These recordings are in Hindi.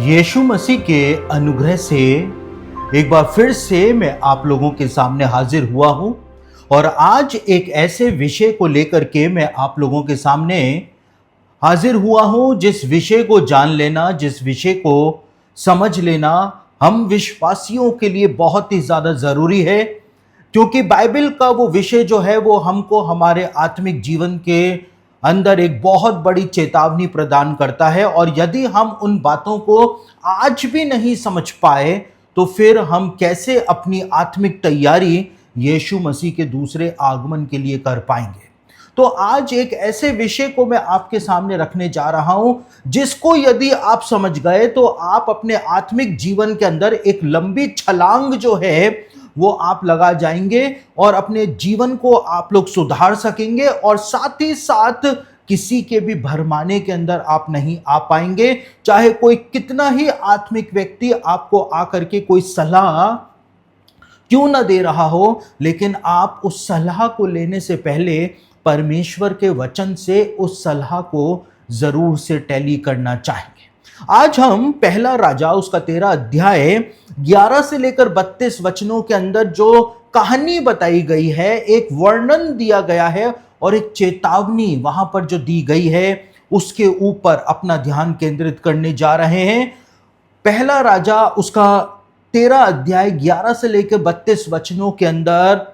यीशु मसीह के अनुग्रह से एक बार फिर से मैं आप लोगों के सामने हाजिर हुआ हूं और आज एक ऐसे विषय को लेकर के मैं आप लोगों के सामने हाजिर हुआ हूं जिस विषय को जान लेना, जिस विषय को समझ लेना हम विश्वासियों के लिए बहुत ही ज्यादा जरूरी है। क्योंकि बाइबल का वो विषय जो है वो हमको हमारे आत्मिक जीवन के अंदर एक बहुत बड़ी चेतावनी प्रदान करता है, और यदि हम उन बातों को आज भी नहीं समझ पाए तो फिर हम कैसे अपनी आत्मिक तैयारी यीशु मसीह के दूसरे आगमन के लिए कर पाएंगे। तो आज एक ऐसे विषय को मैं आपके सामने रखने जा रहा हूं जिसको यदि आप समझ गए तो आप अपने आत्मिक जीवन के अंदर एक लंबी छलांग जो है वो आप लगा जाएंगे और अपने जीवन को आप लोग सुधार सकेंगे, और साथ ही साथ किसी के भी भरमाने के अंदर आप नहीं आ पाएंगे। चाहे कोई कितना ही आत्मिक व्यक्ति आपको आकर के कोई सलाह क्यों ना दे रहा हो, लेकिन आप उस सलाह को लेने से पहले परमेश्वर के वचन से उस सलाह को जरूर से टैली करना चाहेंगे। आज हम पहला राजा उसका 13 अध्याय 11 से लेकर 32 वचनों के अंदर जो कहानी बताई गई है, एक वर्णन दिया गया है और एक चेतावनी वहां पर जो दी गई है उसके ऊपर अपना ध्यान केंद्रित करने जा रहे हैं। पहला राजा उसका 13 अध्याय 11 से लेकर 32 वचनों के अंदर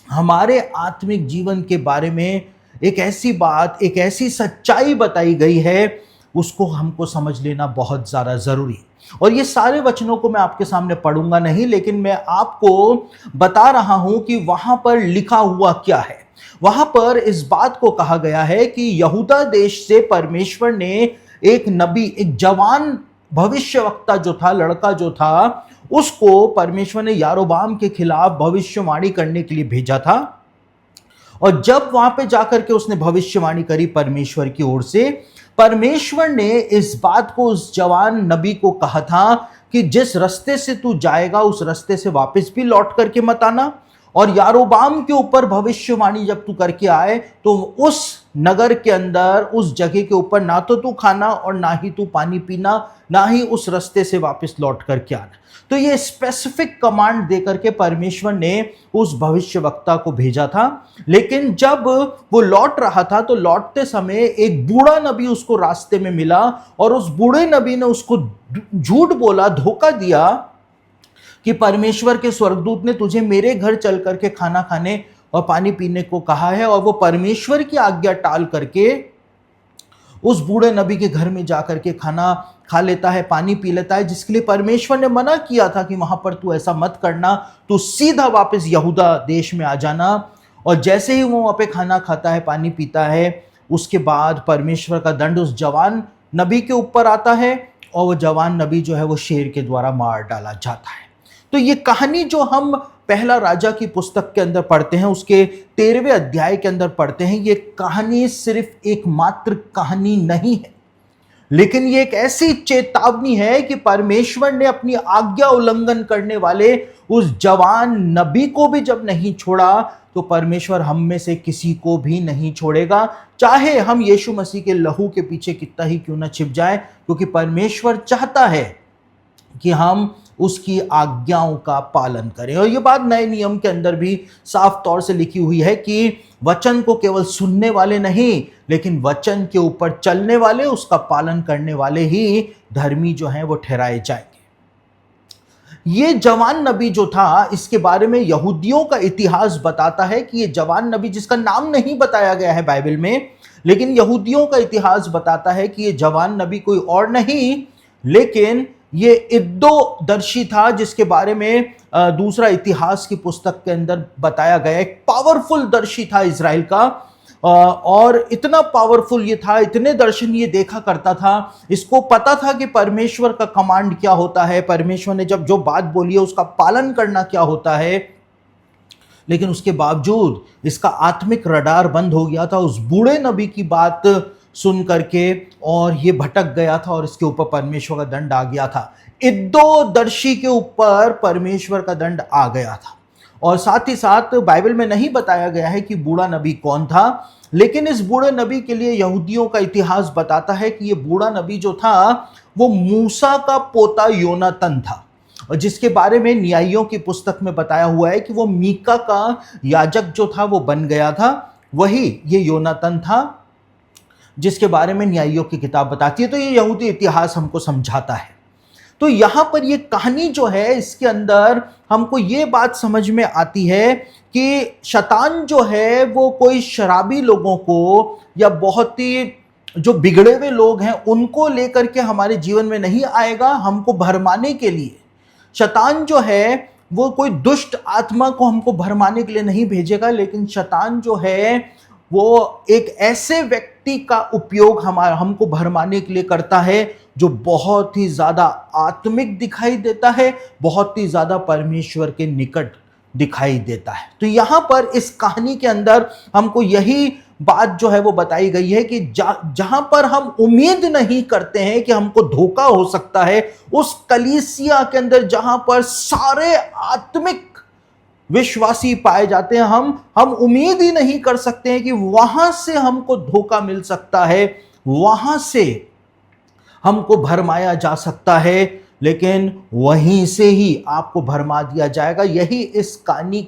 हमारे आत्मिक जीवन के बारे में एक ऐसी बात, एक ऐसी सच्चाई बताई गई है, उसको हमको समझ लेना बहुत ज़्यादा ज़रूरी है। और ये सारे वचनों को मैं आपके सामने पढ़ूंगा नहीं, लेकिन मैं आपको बता रहा हूं कि वहां पर लिखा हुआ क्या है। वहां पर इस बात को कहा गया है कि यहूदा देश से परमेश्वर ने एक नबी, एक जवान भविष्यवक्ता जो था, लड़का जो था, उसको परमेश्वर ने यारोबाम के खिलाफ भविष्यवाणी करने के लिए भेजा था। और जब वहां पे जाकर के उसने भविष्यवाणी करी परमेश्वर की ओर से, परमेश्वर ने इस बात को उस जवान नबी को कहा था कि जिस रास्ते से तू जाएगा उस रास्ते से वापस भी लौट करके मत आना, और यारोबाम के ऊपर भविष्यवाणी जब तू करके आए तो उस नगर के अंदर, उस जगह के ऊपर ना तो तू खाना और ना ही तू पानी पीना, ना ही उस रास्ते से वापस लौट करके आना। तो ये स्पेसिफिक कमांड देकर के परमेश्वर ने उस भविष्यवक्ता को भेजा था। लेकिन जब वो लौट रहा था तो लौटते समय एक बूढ़ा नबी उसको रास्ते में मिला, और उस बूढ़े नबी ने उसको झूठ बोला, धोखा दिया कि परमेश्वर के स्वर्गदूत ने तुझे मेरे घर चल करके खाना खाने और पानी पीने को कहा है। और वो परमेश्वर की आज्ञा टाल करके उस बूढ़े नबी के घर में जाकर के खाना खा लेता है, पानी पी लेता है, जिसके लिए परमेश्वर ने मना किया था कि वहां पर तू ऐसा मत करना, तू सीधा वापस यहूदा देश में आ जाना। और जैसे ही वो वहां पे खाना खाता है, पानी पीता है, उसके बाद परमेश्वर का दंड उस जवान नबी के ऊपर आता है, और वो जवान नबी जो है वो शेर के द्वारा मार डाला जाता है। तो ये कहानी जो हम पहला राजा की पुस्तक के अंदर पढ़ते हैं, उसके 13वें अध्याय के अंदर पढ़ते हैं, ये कहानी सिर्फ एक मात्र कहानी नहीं है, लेकिन ये एक ऐसी चेतावनी है कि परमेश्वर ने अपनी आज्ञा उल्लंघन करने वाले उस जवान नबी को भी जब नहीं छोड़ा तो परमेश्वर हम में से किसी को भी नहीं छोड़ेगा, चाहे हम यीशु मसीह के लहू के पीछे कितना ही क्यों ना छिप जाए, क्योंकि परमेश्वर चाहता है कि हम उसकी आज्ञाओं का पालन करें। और ये बात नए नियम के अंदर भी साफ तौर से लिखी हुई है कि वचन को केवल सुनने वाले नहीं, लेकिन वचन के ऊपर चलने वाले, उसका पालन करने वाले ही धर्मी जो हैं वो ठहराए जाएंगे। ये जवान नबी जो था, इसके बारे में यहूदियों का इतिहास बताता है कि ये जवान नबी, जिसका नाम नहीं बताया गया है बाइबल में, लेकिन यहूदियों का इतिहास बताता है कि ये जवान नबी कोई और नहीं, लेकिन ये इद्दो दर्शी था, जिसके बारे में दूसरा इतिहास की पुस्तक के अंदर बताया गया। एक पावरफुल दर्शी था इज़राइल का, और इतना पावरफुल ये था, इतने दर्शन ये देखा करता था, इसको पता था कि परमेश्वर का कमांड क्या होता है, परमेश्वर ने जब जो बात बोली है उसका पालन करना क्या होता है। लेकिन उसके बावजूद इसका आत्मिक रडार बंद हो गया था उस बूढ़े नबी की बात सुन करके, और ये भटक गया था और इसके ऊपर परमेश्वर का दंड आ गया था। इद्दो दर्शी के ऊपर परमेश्वर का दंड आ गया था। और साथ ही साथ बाइबल में नहीं बताया गया है कि बूढ़ा नबी कौन था, लेकिन इस बूढ़े नबी के लिए यहूदियों का इतिहास बताता है कि ये बूढ़ा नबी जो था वो मूसा का पोता योनातन था, और जिसके बारे में न्यायियों की पुस्तक में बताया हुआ है कि वो मीका का याजक जो था वो बन गया था। वही ये योनातन था जिसके बारे में न्यायियों की किताब बताती है। तो ये यहूदी इतिहास हमको समझाता है। तो यहां पर ये कहानी जो है इसके अंदर हमको ये बात समझ में आती है कि शैतान जो है वो कोई शराबी लोगों को या बहुत ही जो बिगड़े हुए लोग हैं उनको लेकर के हमारे जीवन में नहीं आएगा हमको भरमाने के लिए। शैतान जो है वो कोई दुष्ट आत्मा को हमको भरमाने के लिए नहीं भेजेगा, लेकिन शैतान जो है वो एक ऐसे व्यक्ति का उपयोग हमको भरमाने के लिए करता है जो बहुत ही ज्यादा आत्मिक दिखाई देता है, बहुत ही ज्यादा परमेश्वर के निकट दिखाई देता है। तो यहां पर इस कहानी के अंदर हमको यही बात जो है वो बताई गई है कि जहां पर हम उम्मीद नहीं करते हैं कि हमको धोखा हो सकता है, उस कलीसिया के अंदर जहां पर सारे आत्मिक विश्वासी पाए जाते हैं, हम उम्मीद ही नहीं कर सकते हैं कि वहां से हमको धोखा मिल सकता है, वहां से हमको भरमाया जा सकता है, लेकिन वहीं से ही आपको भरमा दिया जाएगा। यही इस कहानी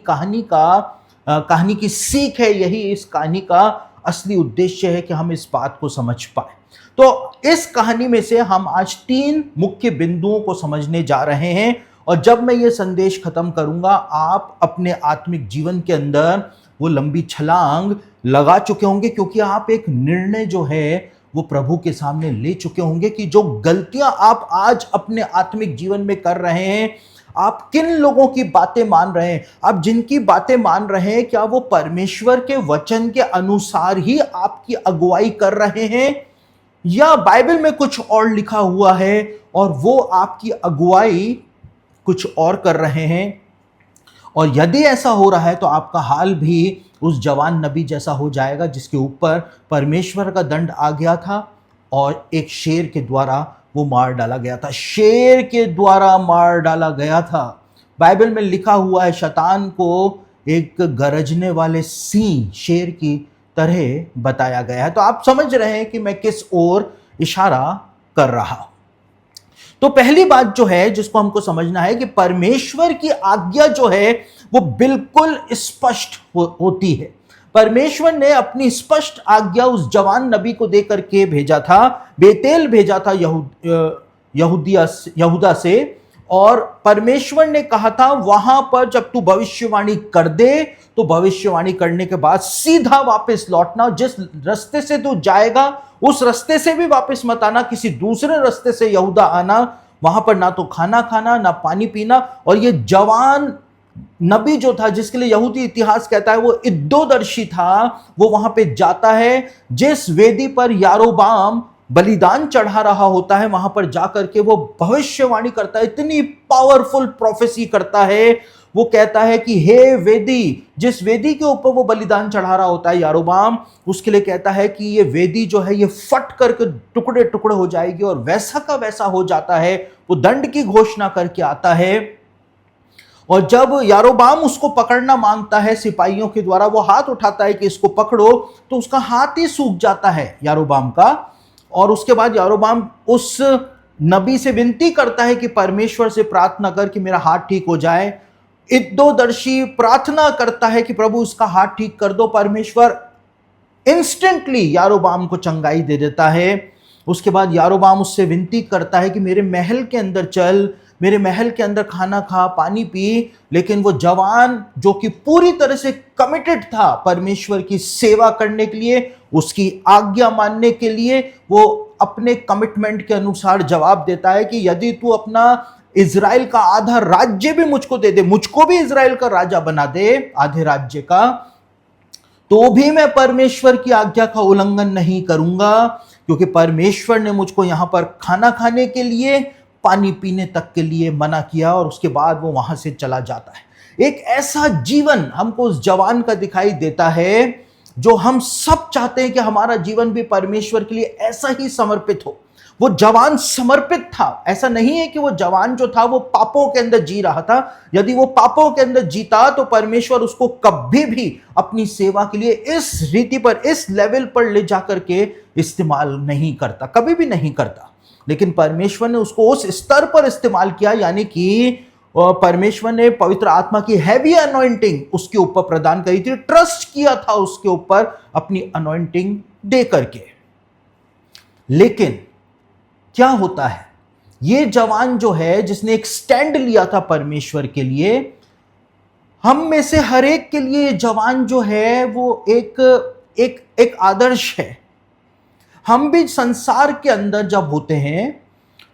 की सीख है, यही इस कहानी का असली उद्देश्य है कि हम इस बात को समझ पाए। तो इस कहानी में से हम आज 3 मुख्य बिंदुओं को समझने जा रहे हैं, और जब मैं ये संदेश खत्म करूंगा आप अपने आत्मिक जीवन के अंदर वो लंबी छलांग लगा चुके होंगे, क्योंकि आप एक निर्णय जो है वो प्रभु के सामने ले चुके होंगे कि जो गलतियां आप आज अपने आत्मिक जीवन में कर रहे हैं, आप किन लोगों की बातें मान रहे हैं, आप जिनकी बातें मान रहे हैं, क्या वो परमेश्वर के वचन के अनुसार ही आपकी अगुवाई कर रहे हैं, या बाइबल में कुछ और लिखा हुआ है और वो आपकी अगुवाई कुछ और कर रहे हैं। और यदि ऐसा हो रहा है तो आपका हाल भी उस जवान नबी जैसा हो जाएगा जिसके ऊपर परमेश्वर का दंड आ गया था और एक शेर के द्वारा वो मार डाला गया था। शेर के द्वारा मार डाला गया था। बाइबल में लिखा हुआ है शैतान को एक गरजने वाले सिंह शेर की तरह बताया गया है। तो आप समझ रहे हैं कि मैं किस ओर इशारा कर रहा हूं। तो पहली बात जो है जिसको हमको समझना है कि परमेश्वर की आज्ञा जो है वो बिल्कुल स्पष्ट होती है। परमेश्वर ने अपनी स्पष्ट आज्ञा उस जवान नबी को देकर के भेजा था, बेतेल भेजा था यहूदा से, और परमेश्वर ने कहा था वहां पर जब तू भविष्यवाणी कर दे तो भविष्यवाणी करने के बाद सीधा वापस लौटना, जिस रास्ते से तू जाएगा उस रास्ते से भी वापस मत आना, किसी दूसरे रास्ते से यहूदा आना, वहां पर ना तो खाना खाना ना पानी पीना। और ये जवान नबी जो था जिसके लिए यहूदी इतिहास कहता है वो इद्दोदर्शी था, वो वहां पे जाता है जिस वेदी पर यारोबाम बलिदान चढ़ा रहा होता है, वहां पर जाकर के वो भविष्यवाणी करता है, इतनी पावरफुल प्रोफेसी करता है। वो कहता है कि हे वेदी, जिस वेदी के ऊपर वो बलिदान चढ़ा रहा होता है यारोबाम, उसके लिए कहता है कि ये वेदी जो है ये फट करके टुकड़े टुकड़े हो जाएगी, और वैसा का वैसा हो जाता है। वो दंड की घोषणा करके आता है, और जब यारोबाम उसको पकड़ना मांगता है सिपाहियों के द्वारा, वो हाथ उठाता है कि इसको पकड़ो, तो उसका हाथ ही सूख जाता है यारोबाम का। और उसके बाद यारोबाम उस नबी से विनती करता है कि परमेश्वर से प्रार्थना कर कि मेरा हाथ ठीक हो जाए। इद्दोदर्शी प्रार्थना करता है कि प्रभु उसका हाथ ठीक कर दो। परमेश्वर इंस्टेंटली यारोबाम को चंगाई दे देता है। उसके बाद यारोबाम उससे विनती करता है कि मेरे महल के अंदर चल, मेरे महल के अंदर खाना खा, पानी पी। लेकिन वो जवान जो कि पूरी तरह से कमिटेड था परमेश्वर की सेवा करने के लिए, उसकी आज्ञा मानने के लिए, वो अपने कमिटमेंट के अनुसार जवाब देता है कि यदि तू अपना इजराइल का आधा राज्य भी मुझको दे दे, मुझको भी इजराइल का राजा बना दे आधे राज्य का, तो भी मैं परमेश्वर की आज्ञा का उल्लंघन नहीं करूंगा, क्योंकि परमेश्वर ने मुझको यहां पर खाना खाने के लिए, पानी पीने तक के लिए मना किया। और उसके बाद वो वहां से चला जाता है। एक ऐसा जीवन हमको उस जवान का दिखाई देता है जो हम सब चाहते हैं कि हमारा जीवन भी परमेश्वर के लिए ऐसा ही समर्पित हो। वो जवान समर्पित था। ऐसा नहीं है कि वो जवान जो था वो पापों के अंदर जी रहा था। यदि वो पापों के अंदर जीता तो परमेश्वर उसको कभी भी अपनी सेवा के लिए इस रीति पर, इस लेवल पर ले जाकर के इस्तेमाल नहीं करता, कभी भी नहीं करता। लेकिन परमेश्वर ने उसको उस स्तर पर इस्तेमाल किया, यानी कि परमेश्वर ने पवित्र आत्मा की हैवी अनॉइंटिंग उसके ऊपर प्रदान करी थी, ट्रस्ट किया था उसके ऊपर अपनी अनॉइंटिंग दे करके। लेकिन क्या होता है, ये जवान जो है जिसने एक स्टैंड लिया था परमेश्वर के लिए, हम में से हर एक के लिए जवान जो है वो एक आदर्श है। हम भी संसार के अंदर जब होते हैं,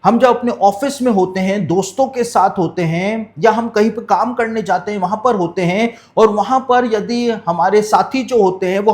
हम जब अपने ऑफिस में होते हैं, दोस्तों के साथ होते हैं, या हम कहीं पर काम करने जाते हैं वहां पर होते हैं, और वहां पर यदि हमारे साथी जो होते हैं वो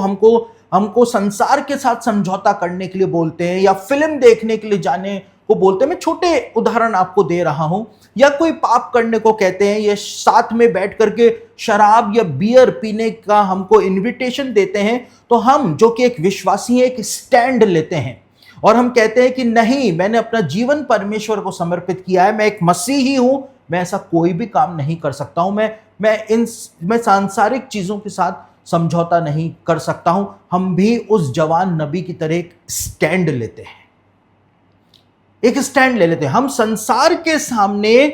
हमको संसार के साथ समझौता करने के लिए बोलते हैं या फिल्म देखने के लिए जाने को बोलते हैं। मैं छोटे उदाहरण आपको दे रहा हूं। या कोई पाप करने को कहते हैं, या साथ में बैठ करके शराब या बियर पीने का हमको इनविटेशन देते हैं, तो हम जो कि एक विश्वासी हैं, एक स्टैंड लेते हैं और हम कहते हैं कि नहीं, मैंने अपना जीवन परमेश्वर को समर्पित किया है, मैं एक मसीही हूं, मैं ऐसा कोई भी काम नहीं कर सकता हूं, मैं सांसारिक चीजों के साथ समझौता नहीं कर सकता हूं। हम भी उस जवान नबी की तरह एक स्टैंड लेते हैं, एक स्टैंड ले लेते हैं। हम संसार के सामने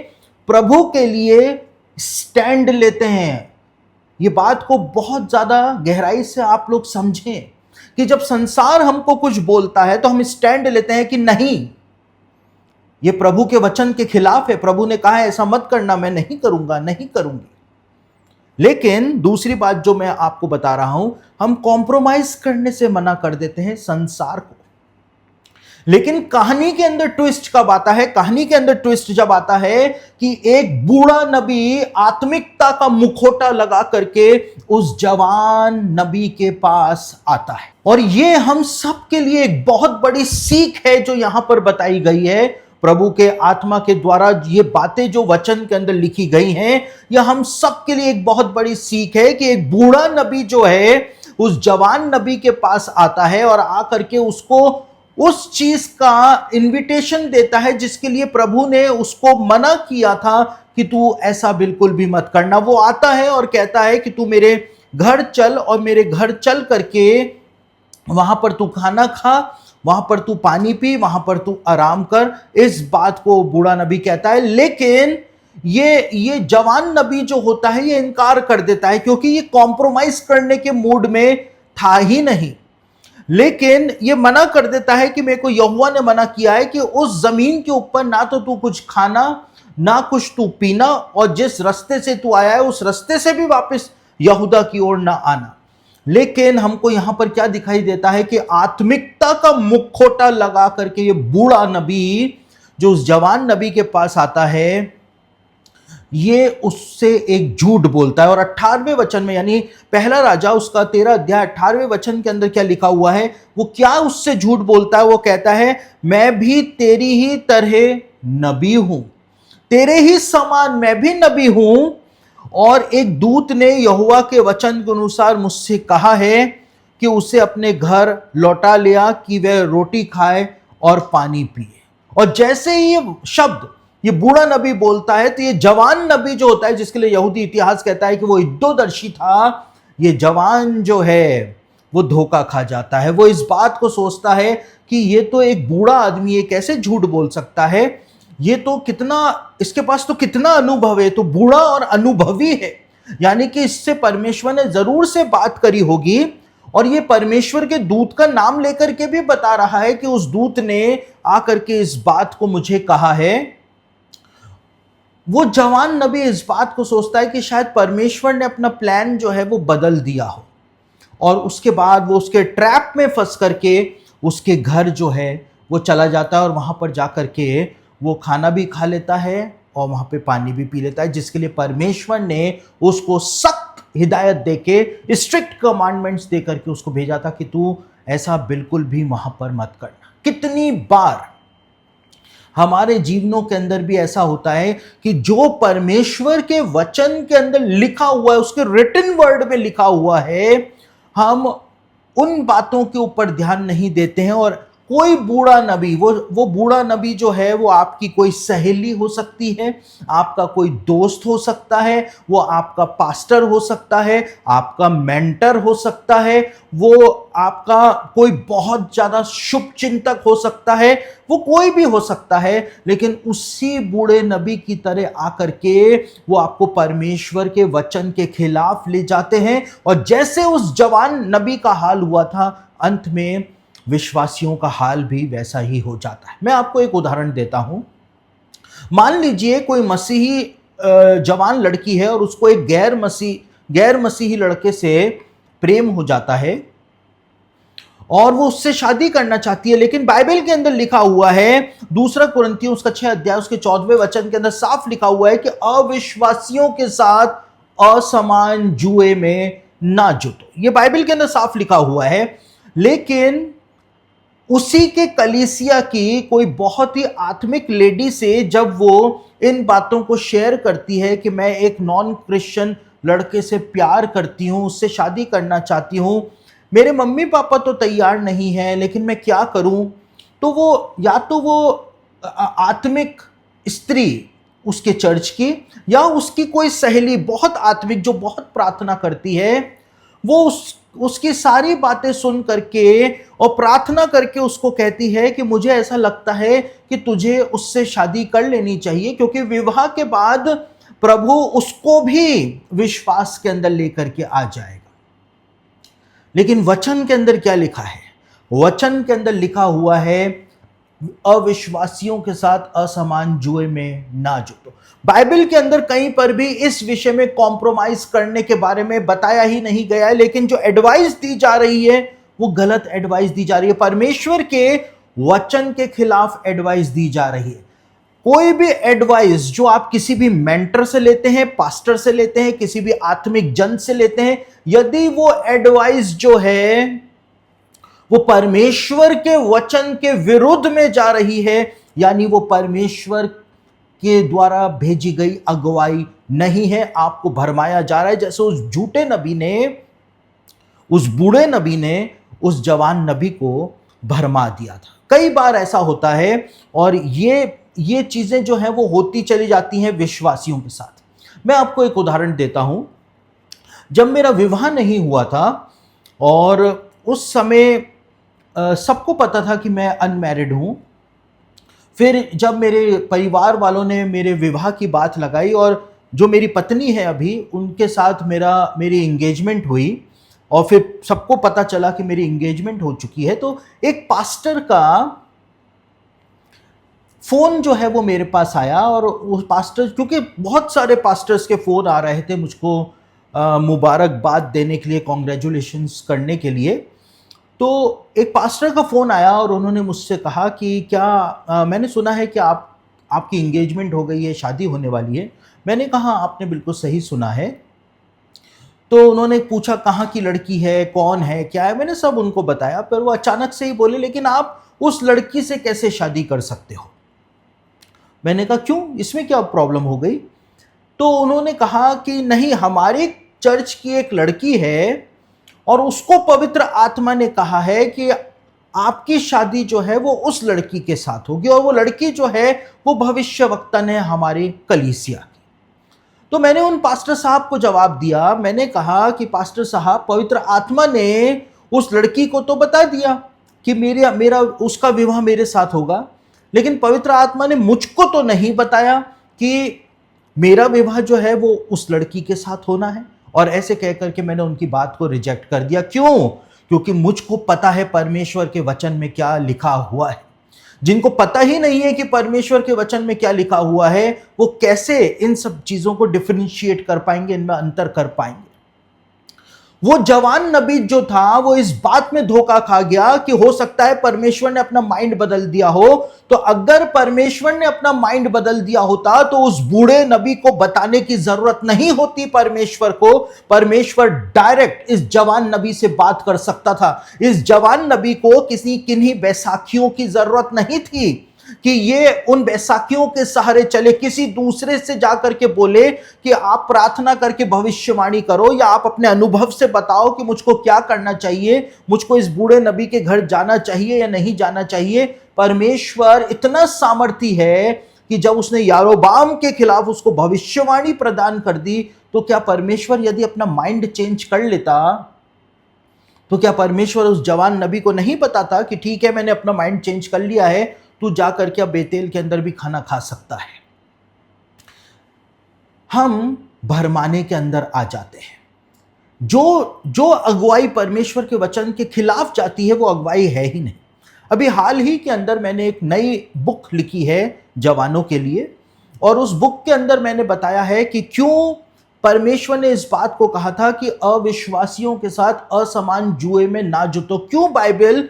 प्रभु के लिए स्टैंड लेते हैं। ये बात को बहुत ज्यादा गहराई से आप लोग समझें कि जब संसार हमको कुछ बोलता है तो हम स्टैंड लेते हैं कि नहीं, ये प्रभु के वचन के खिलाफ है, प्रभु ने कहा है ऐसा मत करना, मैं नहीं करूंगा, नहीं करूंगी। लेकिन दूसरी बात जो मैं आपको बता रहा हूं, हम कॉम्प्रोमाइज करने से मना कर देते हैं संसार को। लेकिन कहानी के अंदर ट्विस्ट कब आता है? कहानी के अंदर ट्विस्ट जब आता है कि एक बूढ़ा नबी आत्मिकता का मुखौटा लगा करके उस जवान नबी के पास आता है। और ये हम सब के लिए एक बहुत बड़ी सीख है जो यहां पर बताई गई है। प्रभु के आत्मा के द्वारा ये बातें जो वचन के अंदर लिखी गई हैं, यह हम सब के लिए एक बहुत बड़ी सीख है कि एक बूढ़ा नबी जो है उस जवान नबी के पास आता है और आकर के उसको उस चीज का इनविटेशन देता है जिसके लिए प्रभु ने उसको मना किया था कि तू ऐसा बिल्कुल भी मत करना। वो आता है और कहता है कि तू मेरे घर चल, और मेरे घर चल करके वहां पर तू खाना खा, वहां पर तू पानी पी, वहां पर तू आराम कर। इस बात को बूढ़ा नबी कहता है। लेकिन ये जवान नबी जो होता है ये इनकार कर देता है, क्योंकि ये कॉम्प्रोमाइज करने के मूड में था ही नहीं। लेकिन ये मना कर देता है कि मेरे को यहोवा ने मना किया है कि उस जमीन के ऊपर ना तो तू कुछ खाना, ना कुछ तू पीना, और जिस रास्ते से तू आया है उस रास्ते से भी वापस यहूदा की ओर ना आना। लेकिन हमको यहां पर क्या दिखाई देता है कि आत्मिकता का मुखौटा लगा करके ये बूढ़ा नबी जो उस जवान नबी के पास आता है, ये उससे एक झूठ बोलता है। और 18वें वचन में, यानी पहला राजा उसका 13 अध्याय 18वें वचन के अंदर क्या लिखा हुआ है, वो क्या उससे झूठ बोलता है? वो कहता है, मैं भी तेरी ही तरह नबी हूं, तेरे ही समान मैं भी नबी हूं, और एक दूत ने यहोवा के वचन के अनुसार मुझसे कहा है कि उसे अपने घर लौटा लिया कि वह रोटी खाए और पानी पिए। और जैसे ही ये शब्द ये बूढ़ा नबी बोलता है तो ये जवान नबी जो होता है, जिसके लिए यहूदी इतिहास कहता है कि वो इद्दोदर्शी था, ये जवान जो है वो धोखा खा जाता है। वो इस बात को सोचता है कि ये तो एक बूढ़ा आदमी है, कैसे झूठ बोल सकता है, ये तो कितना, इसके पास तो कितना अनुभव है, तो बूढ़ा और अनुभवी है, यानी कि इससे परमेश्वर ने जरूर से बात करी होगी। और ये परमेश्वर के दूत का नाम लेकर के भी बता रहा है कि उस दूत ने आकर के इस बात को मुझे कहा है। वो जवान नबी इस बात को सोचता है कि शायद परमेश्वर ने अपना प्लान जो है वो बदल दिया हो, और उसके बाद वो उसके ट्रैप में फंस करके उसके घर जो है वो चला जाता है, और वहां पर जाकर के वो खाना भी खा लेता है और वहां पे पानी भी पी लेता है, जिसके लिए परमेश्वर ने उसको सख्त हिदायत देके, स्ट्रिक्ट कमांडमेंट्स दे करके उसको भेजा था कि तू ऐसा बिल्कुल भी वहां पर मत करना। कितनी बार हमारे जीवनों के अंदर भी ऐसा होता है कि जो परमेश्वर के वचन के अंदर लिखा हुआ है, उसके रिटन वर्ड में लिखा हुआ है, हम उन बातों के ऊपर ध्यान नहीं देते हैं और कोई बूढ़ा नबी, वो बूढ़ा नबी जो है वो आपकी कोई सहेली हो सकती है, आपका कोई दोस्त हो सकता है, वो आपका पास्टर हो सकता है, आपका मेंटर हो सकता है, वो आपका कोई बहुत ज्यादा शुभ चिंतक हो सकता है, वो कोई भी हो सकता है। लेकिन उसी बूढ़े नबी की तरह आकर के वो आपको परमेश्वर के वचन के खिलाफ ले जाते हैं, और जैसे उस जवान नबी का हाल हुआ था, अंत में विश्वासियों का हाल भी वैसा ही हो जाता है। मैं आपको एक उदाहरण देता हूं। मान लीजिए कोई मसीही जवान लड़की है और उसको एक गैर मसीही लड़के से प्रेम हो जाता है और वो उससे शादी करना चाहती है, लेकिन बाइबल के अंदर लिखा हुआ है, दूसरा कुरिन्थियों उसका 6 अध्याय उसके 14वें वचन के अंदर साफ लिखा हुआ है कि अविश्वासियों के साथ असमान जुए में ना जुटो। ये बाइबल के अंदर साफ लिखा हुआ है। लेकिन उसी के कलीसिया की कोई बहुत ही आत्मिक लेडी से जब वो इन बातों को शेयर करती है कि मैं एक नॉन क्रिश्चियन लड़के से प्यार करती हूं, उससे शादी करना चाहती हूं, मेरे मम्मी पापा तो तैयार नहीं है, लेकिन मैं क्या करूं, तो वो या तो वो आत्मिक स्त्री उसके चर्च की, या उसकी कोई सहेली बहुत आत्मिक जो बहुत प्रार्थना करती है, वो उसकी सारी बातें सुन करके और प्रार्थना करके उसको कहती है कि मुझे ऐसा लगता है कि तुझे उससे शादी कर लेनी चाहिए, क्योंकि विवाह के बाद प्रभु उसको भी विश्वास के अंदर लेकर के आ जाएगा। लेकिन वचन के अंदर क्या लिखा है? वचन के अंदर लिखा हुआ है, अविश्वासियों के साथ असमान जुए में ना जुटो। बाइबल के अंदर कहीं पर भी इस विषय में कॉम्प्रोमाइज करने के बारे में बताया ही नहीं गया है, लेकिन जो एडवाइस दी जा रही है वो गलत एडवाइस दी जा रही है, परमेश्वर के वचन के खिलाफ एडवाइस दी जा रही है। कोई भी एडवाइस जो आप किसी भी मेंटर से लेते हैं, पास्टर से लेते हैं, किसी भी आत्मिक जन से लेते हैं, यदि वो एडवाइस जो है वो परमेश्वर के वचन के विरुद्ध में जा रही है, यानी वो परमेश्वर के द्वारा भेजी गई अगुवाई नहीं है, आपको भरमाया जा रहा है। जैसे उस झूठे नबी ने, उस बूढ़े नबी ने उस जवान नबी को भरमा दिया था। कई बार ऐसा होता है, और ये चीजें जो हैं वो होती चली जाती हैं विश्वासियों के साथ। मैं आपको एक उदाहरण देता हूं। जब मेरा विवाह नहीं हुआ था और उस समय सबको पता था कि मैं अनमैरिड हूं, फिर जब मेरे परिवार वालों ने मेरे विवाह की बात लगाई और जो मेरी पत्नी है अभी, उनके साथ मेरी एंगेजमेंट हुई, और फिर सबको पता चला कि मेरी एंगेजमेंट हो चुकी है, तो एक पास्टर का फोन जो है वो मेरे पास आया। और उस पास्टर, क्योंकि बहुत सारे पास्टर्स के फोन आ रहे थे मुझको मुबारकबाद देने के लिए, कॉन्ग्रेचुलेशंस करने के लिए, तो एक पास्टर का फोन आया और उन्होंने मुझसे कहा कि क्या मैंने सुना है कि आपकी एंगेजमेंट हो गई है, शादी होने वाली है। मैंने कहा आपने बिल्कुल सही सुना है। तो उन्होंने पूछा कहाँ की लड़की है, कौन है, क्या है, मैंने सब उनको बताया। पर वो अचानक से ही बोले, लेकिन आप उस लड़की से कैसे शादी कर सकते हो? मैंने कहा क्यों, इसमें क्या प्रॉब्लम हो गई? तो उन्होंने कहा कि नहीं, हमारे चर्च की एक लड़की है और उसको पवित्र आत्मा ने कहा है कि आपकी शादी जो है वो उस लड़की के साथ होगी, और वो लड़की जो है वो भविष्यवक्ता ने हमारे कलीसिया की। तो मैंने उन पास्टर साहब को जवाब दिया, मैंने कहा कि पास्टर साहब, पवित्र आत्मा ने उस लड़की को तो बता दिया कि मेरा उसका विवाह मेरे साथ होगा, लेकिन पवित्र आत्मा ने मुझको तो नहीं बताया कि मेरा विवाह जो है वो उस लड़की के साथ होना है। और ऐसे कह करके मैंने उनकी बात को रिजेक्ट कर दिया। क्यों? क्योंकि मुझको पता है परमेश्वर के वचन में क्या लिखा हुआ है। जिनको पता ही नहीं है कि परमेश्वर के वचन में क्या लिखा हुआ है, वो कैसे इन सब चीजों को डिफरेंशिएट कर पाएंगे, इनमें अंतर कर पाएंगे? वो जवान नबी जो था वो इस बात में धोखा खा गया कि हो सकता है परमेश्वर ने अपना माइंड बदल दिया हो। तो अगर परमेश्वर ने अपना माइंड बदल दिया होता तो उस बूढ़े नबी को बताने की जरूरत नहीं होती परमेश्वर को। परमेश्वर डायरेक्ट इस जवान नबी से बात कर सकता था। इस जवान नबी को किन्हीं बैसाखियों की जरूरत नहीं थी। कि ये उन बैसाखियों के सहारे चले, किसी दूसरे से जाकर के बोले कि आप प्रार्थना करके भविष्यवाणी करो या आप अपने अनुभव से बताओ कि मुझको क्या करना चाहिए, मुझको इस बूढ़े नबी के घर जाना चाहिए या नहीं जाना चाहिए। परमेश्वर इतना सामर्थी है कि जब उसने यारोबाम के खिलाफ उसको भविष्यवाणी प्रदान कर दी, तो क्या परमेश्वर यदि अपना माइंड चेंज कर लेता, तो क्या परमेश्वर उस जवान नबी को नहीं बताता कि ठीक है, मैंने अपना माइंड चेंज कर लिया है, तू जाकर के अब बेतेल के अंदर भी खाना खा सकता है। हम भरमाने के अंदर आ जाते हैं। जो अगुवाई परमेश्वर के वचन के खिलाफ जाती है वो अगुवाई है ही नहीं। अभी हाल ही के अंदर मैंने एक नई बुक लिखी है जवानों के लिए, और उस बुक के अंदर मैंने बताया है कि क्यों परमेश्वर ने इस बात को कहा था कि अविश्वासियों के साथ असमान जुए में ना जुटो। क्यों बाइबल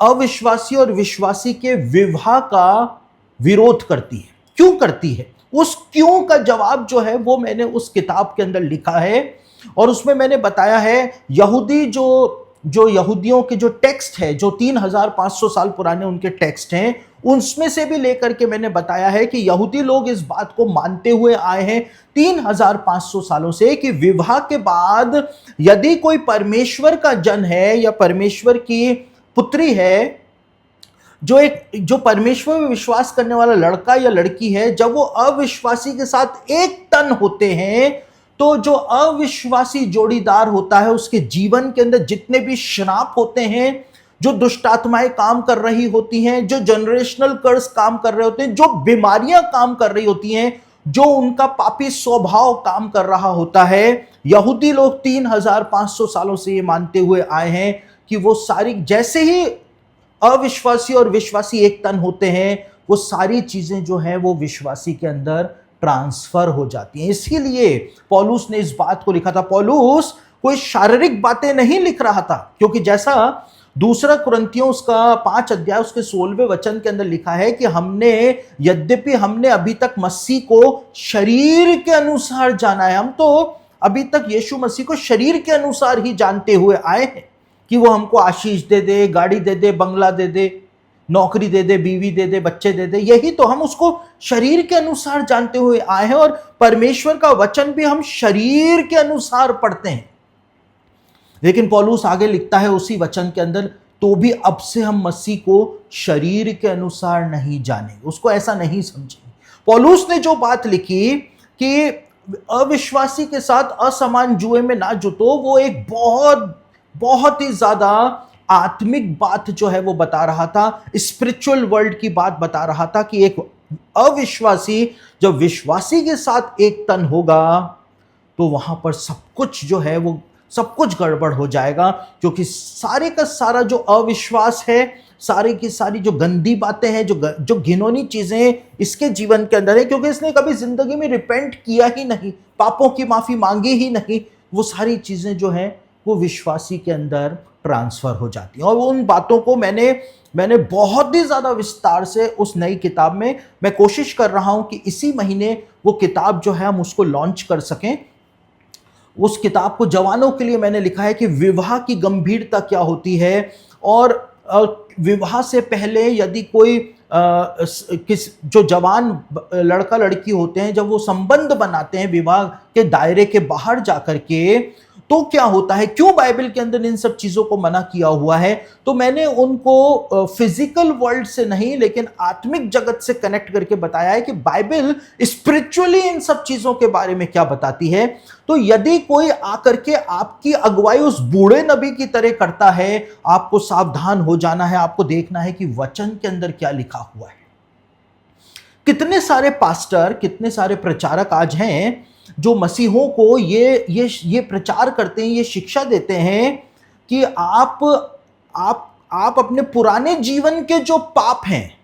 अविश्वासी और विश्वासी के विवाह का विरोध करती है, क्यों करती है? उस क्यों का जवाब जो है वो मैंने उस किताब के अंदर लिखा है, और उसमें मैंने बताया है यहूदी जो यहूदियों के जो टेक्स्ट है, जो 3500 साल पुराने उनके टेक्स्ट हैं, उसमें से भी लेकर के मैंने बताया है कि यहूदी लोग इस बात को मानते हुए आए हैं 3500 सालों से कि विवाह के बाद यदि कोई परमेश्वर का जन है या परमेश्वर की पुत्री है, जो परमेश्वर में विश्वास करने वाला लड़का या लड़की है, जब वो अविश्वासी के साथ एक तन होते हैं, तो जो अविश्वासी जोड़ीदार होता है उसके जीवन के अंदर जितने भी श्राप होते हैं, जो दुष्ट आत्माएं काम कर रही होती हैं, जो जनरेशनल कर्स काम कर रहे होते हैं, जो बीमारियां काम कर रही होती हैं, जो उनका पापी स्वभाव काम कर रहा होता है, यहूदी लोग 3500 सालों से ये मानते हुए आए हैं कि वो सारी, जैसे ही अविश्वासी और विश्वासी एक तन होते हैं, वो सारी चीजें जो हैं वो विश्वासी के अंदर ट्रांसफर हो जाती हैं। इसीलिए पौलुस ने इस बात को लिखा था। पौलुस कोई शारीरिक बातें नहीं लिख रहा था, क्योंकि जैसा दूसरा कुरिन्थियों उसका 5 अध्याय उसके 16वें वचन के अंदर लिखा है कि यद्यपि हमने अभी तक मसीह को शरीर के अनुसार जाना है, हम तो अभी तक यीशु मसीह को शरीर के अनुसार ही जानते हुए आए हैं कि वो हमको आशीष दे दे, गाड़ी दे दे, बंगला दे दे, नौकरी दे दे, बीवी दे दे, बच्चे दे दे, यही तो हम उसको शरीर के अनुसार जानते हुए आए हैं। और परमेश्वर का वचन भी हम शरीर के अनुसार पढ़ते हैं। लेकिन पौलुस आगे लिखता है उसी वचन के अंदर, तो भी अब से हम मसीह को शरीर के अनुसार नहीं जानेंगे, उसको ऐसा नहीं समझेंगे। पौलुस ने जो बात लिखी कि अविश्वासी के साथ असमान जुए में ना जुटो, वो एक बहुत ही ज्यादा आत्मिक बात जो है वो बता रहा था, स्पिरिचुअल वर्ल्ड की बात बता रहा था कि एक अविश्वासी जब विश्वासी के साथ एक तन होगा तो वहां पर सब कुछ जो है वो सब कुछ गड़बड़ हो जाएगा, क्योंकि सारे का सारा जो अविश्वास है, सारी की सारी जो गंदी बातें हैं, जो घिनौनी चीजें इसके जीवन के अंदर है, क्योंकि इसने कभी जिंदगी में रिपेंट किया ही नहीं, पापों की माफी मांगी ही नहीं, वो सारी चीजें जो हैं वो विश्वासी के अंदर ट्रांसफर हो जाती हैं। और उन बातों को मैंने बहुत ही ज्यादा विस्तार से उस नई किताब में, मैं कोशिश कर रहा हूं कि इसी महीने वो किताब जो है हम उसको लॉन्च कर सकें। उस किताब को जवानों के लिए मैंने लिखा है कि विवाह की गंभीरता क्या होती है, और विवाह से पहले यदि कोई जो जवान लड़का लड़की होते हैं, जब वो संबंध बनाते हैं विवाह के दायरे के बाहर जाकर के, तो क्या होता है, क्यों बाइबल के अंदर इन सब चीजों को मना किया हुआ है। तो मैंने उनको फिजिकल वर्ल्ड से नहीं लेकिन आत्मिक जगत से कनेक्ट करके बताया है कि बाइबल स्पिरिचुअली इन सब चीजों के बारे में क्या बताती है। तो यदि कोई आकर के आपकी अगुवाई उस बूढ़े नबी की तरह करता है, आपको सावधान हो जाना है, आपको देखना है कि वचन के अंदर क्या लिखा हुआ है। कितने सारे पास्टर, कितने सारे प्रचारक आज हैं जो मसीहों को ये प्रचार करते हैं, ये शिक्षा देते हैं कि आप अपने पुराने जीवन के जो पाप हैं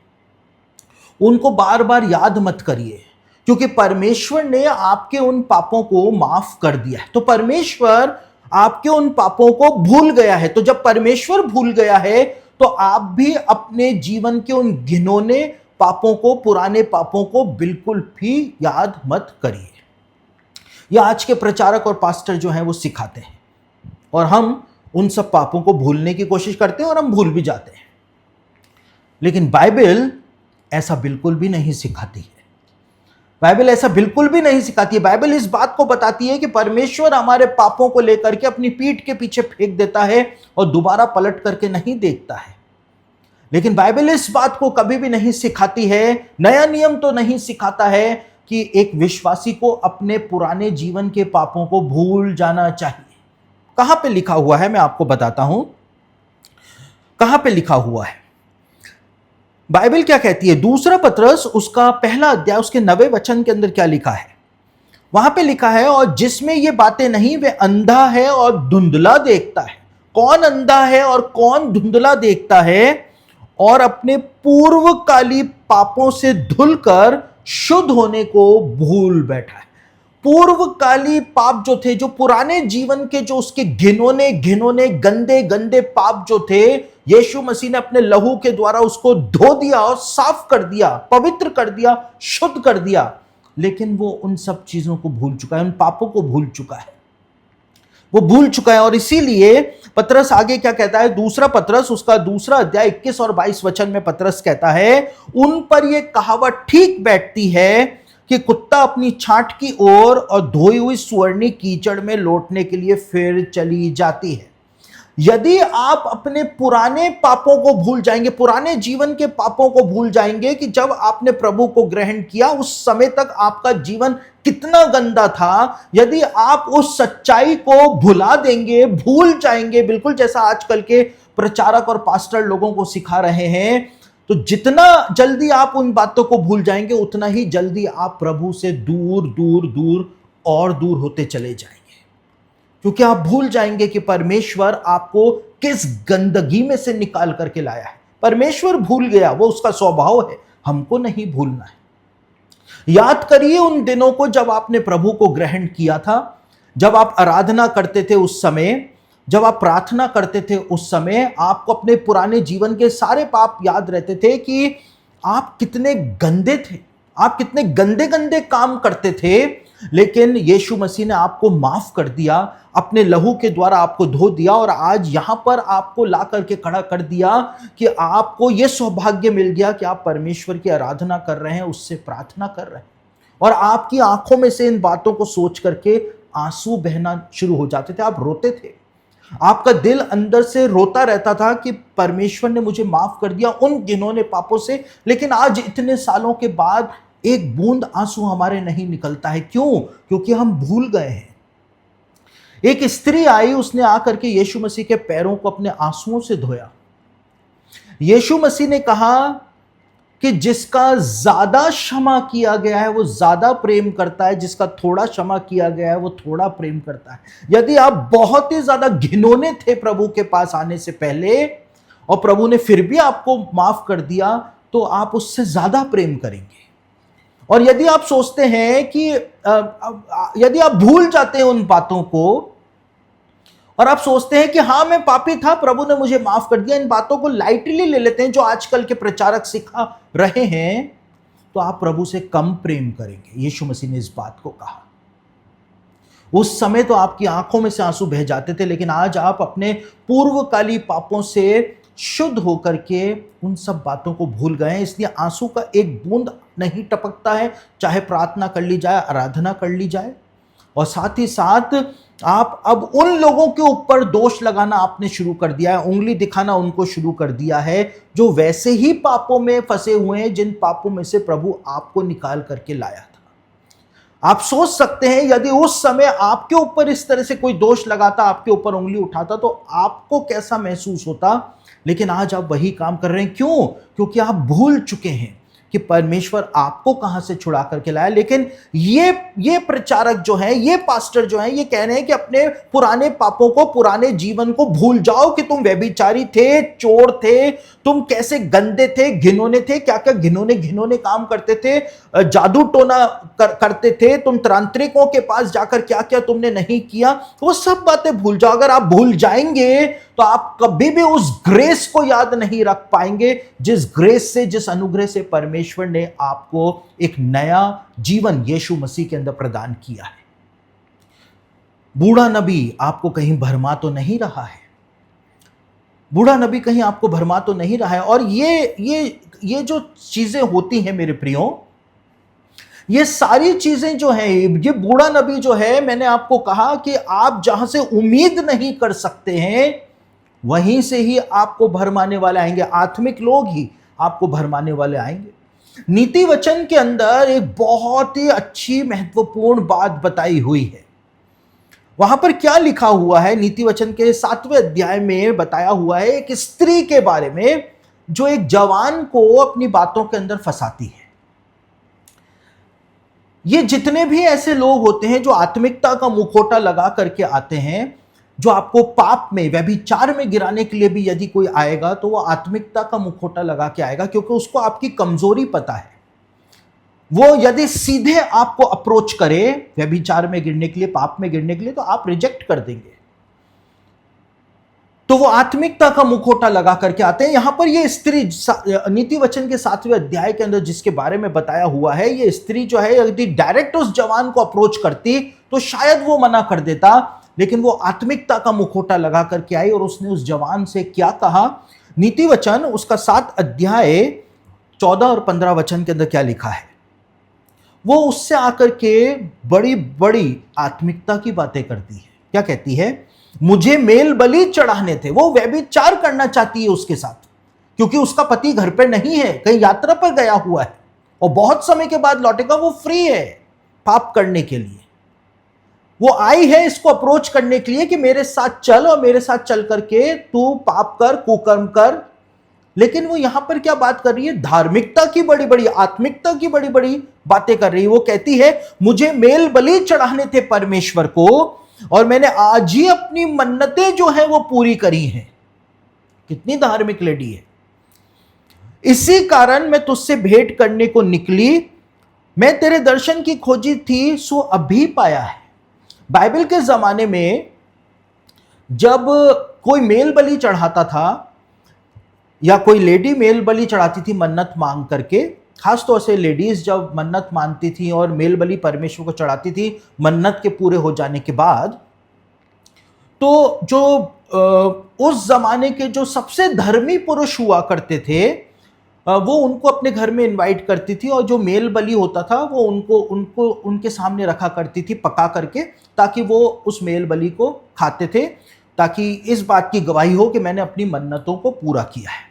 उनको बार बार याद मत करिए, क्योंकि परमेश्वर ने आपके उन पापों को माफ कर दिया है। तो परमेश्वर आपके उन पापों को भूल गया है। तो जब परमेश्वर भूल गया है तो आप भी अपने जीवन के उन घिनौने पापों को, पुराने पापों को बिल्कुल भी याद मत करिए। या आज के प्रचारक और पास्टर जो हैं वो सिखाते हैं, और हम उन सब पापों को भूलने की कोशिश करते हैं और हम भूल भी जाते हैं। लेकिन बाइबल ऐसा बिल्कुल भी नहीं सिखाती है। बाइबल ऐसा बिल्कुल भी नहीं सिखाती है। बाइबल इस बात को बताती है कि परमेश्वर हमारे पापों को लेकर के अपनी पीठ के पीछे फेंक देता है और दोबारा पलट करके नहीं देखता है। लेकिन बाइबल इस बात को कभी भी नहीं सिखाती है, नया नियम तो नहीं सिखाता है कि एक विश्वासी को अपने पुराने जीवन के पापों को भूल जाना चाहिए। कहां पे लिखा हुआ है मैं आपको बताता हूं, कहां पे लिखा हुआ है। बाइबल क्या कहती है? दूसरा पतरस उसका पहला अध्याय उसके 9वें वचन के अंदर क्या लिखा है? वहां पे लिखा है, और जिसमें ये बातें नहीं वे अंधा है और धुंधला देखता है। कौन अंधा है और कौन धुंधला देखता है? और अपने पूर्वकाली पापों से धुलकर शुद्ध होने को भूल बैठा है। पूर्वकाली पाप जो थे, जो पुराने जीवन के जो उसके घिनौने घिनौने गंदे गंदे पाप जो थे, यीशु मसीह ने अपने लहू के द्वारा उसको धो दिया और साफ कर दिया, पवित्र कर दिया, शुद्ध कर दिया। लेकिन वो उन सब चीजों को भूल चुका है, उन पापों को भूल चुका है, वो भूल चुका है। और इसीलिए पतरस आगे क्या कहता है? दूसरा पतरस उसका दूसरा अध्याय 21 और 22 वचन में पतरस कहता है, उन पर यह कहावत ठीक बैठती है कि कुत्ता अपनी छांट की ओर और धोई हुई सुवर्णी कीचड़ में लौटने के लिए फिर चली जाती है। यदि आप अपने पुराने पापों को भूल जाएंगे, पुराने जीवन के पापों को भूल जाएंगे कि जब आपने प्रभु को ग्रहण किया उस समय तक आपका जीवन कितना गंदा था, यदि आप उस सच्चाई को भुला देंगे, भूल जाएंगे, बिल्कुल जैसा आजकल के प्रचारक और पास्टर लोगों को सिखा रहे हैं, तो जितना जल्दी आप उन बातों को भूल जाएंगे उतना ही जल्दी आप प्रभु से दूर दूर दूर और दूर होते चले जाएंगे। क्योंकि आप भूल जाएंगे कि परमेश्वर आपको किस गंदगी में से निकाल करके लाया है। परमेश्वर भूल गया, वो उसका स्वभाव है, हमको नहीं भूलना है। याद करिए उन दिनों को जब आपने प्रभु को ग्रहण किया था, जब आप आराधना करते थे उस समय, जब आप प्रार्थना करते थे उस समय, आपको अपने पुराने जीवन के सारे पाप याद रहते थे कि आप कितने गंदे थे, आप कितने गंदे गंदे काम करते थे। लेकिन यीशु मसीह ने आपको माफ कर दिया, अपने लहू के द्वारा आपको धो दिया और आज यहां पर आपको ला करके खड़ा कर दिया कि आपको यह सौभाग्य मिल गया कि आप परमेश्वर की आराधना कर रहे हैं, उससे प्रार्थना कर रहे हैं, और आपकी आंखों में से इन बातों को सोच करके आंसू बहना शुरू हो जाते थे। आप रोते थे, आपका दिल अंदर से रोता रहता था कि परमेश्वर ने मुझे माफ कर दिया उन घिनौने पापों से। लेकिन आज इतने सालों के बाद एक बूंद आंसू हमारे नहीं निकलता है। क्यों? क्योंकि हम भूल गए हैं। एक स्त्री आई, उसने आकर के यीशु मसीह के पैरों को अपने आंसुओं से धोया। यीशु मसीह ने कहा कि जिसका ज्यादा क्षमा किया गया है वो ज्यादा प्रेम करता है, जिसका थोड़ा क्षमा किया गया है वो थोड़ा प्रेम करता है। यदि आप बहुत ही ज्यादा घिनौने थे प्रभु के पास आने से पहले और प्रभु ने फिर भी आपको माफ कर दिया, तो आप उससे ज्यादा प्रेम करेंगे। और यदि आप सोचते हैं कि यदि आप भूल जाते हैं उन बातों को और आप सोचते हैं कि हाँ मैं पापी था, प्रभु ने मुझे माफ कर दिया, इन बातों को लाइटली ले लेते हैं जो आजकल के प्रचारक सिखा रहे हैं, तो आप प्रभु से कम प्रेम करेंगे। यीशु मसीह ने इस बात को कहा। उस समय तो आपकी आंखों में से आंसू बह जाते थे, लेकिन आज आप अपने पूर्वकाली पापों से शुद्ध होकर के उन सब बातों को भूल गए हैं। इसलिए आंसू का एक बूंद नहीं टपकता है, चाहे प्रार्थना कर ली जाए, आराधना कर ली जाए। और साथ ही साथ आप अब उन लोगों के ऊपर दोष लगाना आपने शुरू कर दिया है, उंगली दिखाना उनको शुरू कर दिया है जो वैसे ही पापों में फंसे हुए हैं जिन पापों में से प्रभु आपको निकाल करके लाया था। आप सोच सकते हैं यदि उस समय आपके ऊपर इस तरह से कोई दोष लगाता, आपके ऊपर उंगली उठाता, तो आपको कैसा महसूस होता। लेकिन आज आप वही काम कर रहे हैं। क्यों? क्योंकि आप भूल चुके हैं कि परमेश्वर आपको कहां से छुड़ा करके लाया। लेकिन ये प्रचारक जो है, ये पास्टर जो है, ये कह रहे हैं कि अपने पुराने पापों को, पुराने जीवन को भूल जाओ कि तुम व्यभिचारी थे, चोर थे, तुम कैसे गंदे थे, घिनौने थे, क्या क्या घिनौने घिनौने काम करते थे, जादू टोना करते थे, तुम तांत्रिकों के पास जाकर क्या क्या तुमने नहीं किया, वो सब बातें भूल जाओ। अगर आप भूल जाएंगे तो आप कभी भी उस ग्रेस को याद नहीं रख पाएंगे जिस ग्रेस से, जिस अनुग्रह से परमेश्वर ने आपको एक नया जीवन यीशु मसीह के अंदर प्रदान किया है। बूढ़ा नबी आपको कहीं भरमा तो नहीं रहा है, बूढ़ा नबी कहीं आपको भरमा तो नहीं रहा है। और ये ये जो चीजें होती हैं मेरे प्रियो, ये सारी चीजें जो है, ये बूढ़ा नबी जो है, मैंने आपको कहा कि आप जहां से उम्मीद नहीं कर सकते हैं वहीं से ही आपको भरमाने वाले आएंगे, आत्मिक लोग ही आपको भरमाने वाले आएंगे। नीति वचन के अंदर एक बहुत ही अच्छी महत्वपूर्ण बात बताई हुई है। वहां पर क्या लिखा हुआ है? नीति वचन के 7वें अध्याय में बताया हुआ है एक स्त्री के बारे में जो एक जवान को अपनी बातों के अंदर फंसाती है। ये जितने भी ऐसे लोग होते हैं जो आत्मिकता का मुखौटा लगा करके आते हैं, जो आपको पाप में, व्यभिचार में गिराने के लिए भी यदि कोई आएगा तो वो आत्मिकता का मुखौटा लगा के आएगा, क्योंकि उसको आपकी कमजोरी पता है। वो यदि सीधे आपको अप्रोच करे व्यभिचार में गिरने के लिए, पाप में गिरने के लिए, तो आप रिजेक्ट कर देंगे। तो वो आत्मिकता का मुखौटा लगा करके आते हैं। यहां पर ये स्त्री नीति वचन के 7वें अध्याय के अंदर जिसके बारे में बताया हुआ है, ये स्त्री जो है यदि डायरेक्ट उस जवान को अप्रोच करती तो शायद वो मना कर देता, लेकिन वो आत्मिकता का मुखौटा लगा करके आई और उसने उस जवान से क्या कहा? नीति वचन उसका 7 अध्याय 14 और 15 वचन के अंदर क्या लिखा है? वो उससे आकर के बड़ी बड़ी आत्मिकता की बातें करती है। क्या कहती है? मुझे मेल बलि चढ़ाने थे। वो व्यभिचार करना चाहती है उसके साथ, क्योंकि उसका पति घर पे नहीं है, कहीं यात्रा पर गया हुआ है और बहुत समय के बाद लौटेगा। वो फ्री है पाप करने के लिए। वो आई है इसको अप्रोच करने के लिए कि मेरे साथ चल और मेरे साथ चल करके तू पाप कर, कुकर्म कर। लेकिन वो यहां पर क्या बात कर रही है? धार्मिकता की बड़ी बड़ी, आत्मिकता की बड़ी बड़ी बातें कर रही है। वो कहती है मुझे मेल बलि चढ़ाने थे परमेश्वर को और मैंने आज ही अपनी मन्नतें जो है वो पूरी करी हैं। कितनी धार्मिक लेडी है। इसी कारण मैं तुझसे भेंट करने को निकली, मैं तेरे दर्शन की खोजी थी सो अभी पाया है। बाइबल के जमाने में जब कोई मेल बलि चढ़ाता था या कोई लेडी मेल बलि चढ़ाती थी मन्नत मांग करके, खासतौर से लेडीज जब मन्नत मानती थी और मेल बलि परमेश्वर को चढ़ाती थी मन्नत के पूरे हो जाने के बाद, तो जो उस जमाने के जो सबसे धर्मी पुरुष हुआ करते थे वो उनको अपने घर में इनवाइट करती थी और जो मेल बलि होता था वो उनको उनके सामने रखा करती थी पका करके, ताकि वो उस मेल बलि को खाते थे, ताकि इस बात की गवाही हो कि मैंने अपनी मन्नतों को पूरा किया है।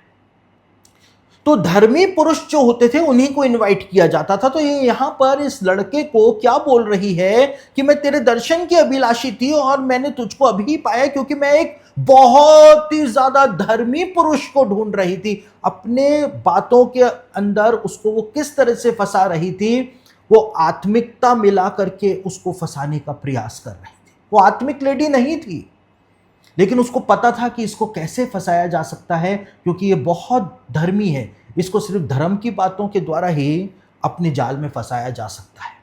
तो धर्मी पुरुष जो होते थे उन्हीं को इनवाइट किया जाता था। तो ये यहां पर इस लड़के को क्या बोल रही है कि मैं तेरे दर्शन की अभिलाषी थी और मैंने तुझको अभी पाया, क्योंकि मैं एक बहुत ही ज्यादा धर्मी पुरुष को ढूंढ रही थी। अपने बातों के अंदर उसको वो किस तरह से फंसा रही थी? वो आत्मिकता मिला करके उसको फंसाने का प्रयास कर रही थी। वो आत्मिक लेडी नहीं थी, लेकिन उसको पता था कि इसको कैसे फंसाया जा सकता है, क्योंकि ये बहुत धर्मी है। इसको सिर्फ धर्म की बातों के द्वारा ही अपने जाल में फंसाया जा सकता है।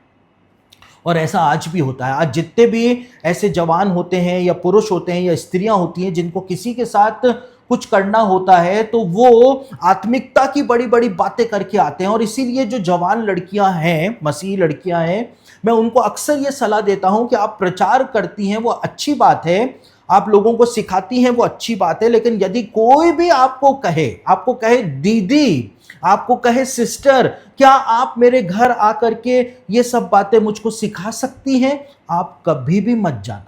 और ऐसा आज भी होता है। आज जितने भी ऐसे जवान होते हैं या पुरुष होते हैं या स्त्रियां होती हैं जिनको किसी के साथ कुछ करना होता है, तो वो आत्मिकता की बड़ी बड़ी बातें करके आते हैं। और इसीलिए जो जवान लड़कियां हैं, मसीह लड़कियां हैं, मैं उनको अक्सर ये सलाह देता हूं कि आप प्रचार करती हैं वो अच्छी बात है, आप लोगों को सिखाती हैं वो अच्छी बात है, लेकिन यदि कोई भी आपको कहे दीदी, आपको कहे सिस्टर, क्या आप मेरे घर आकर के ये सब बातें मुझको सिखा सकती हैं? आप कभी भी मत जाना।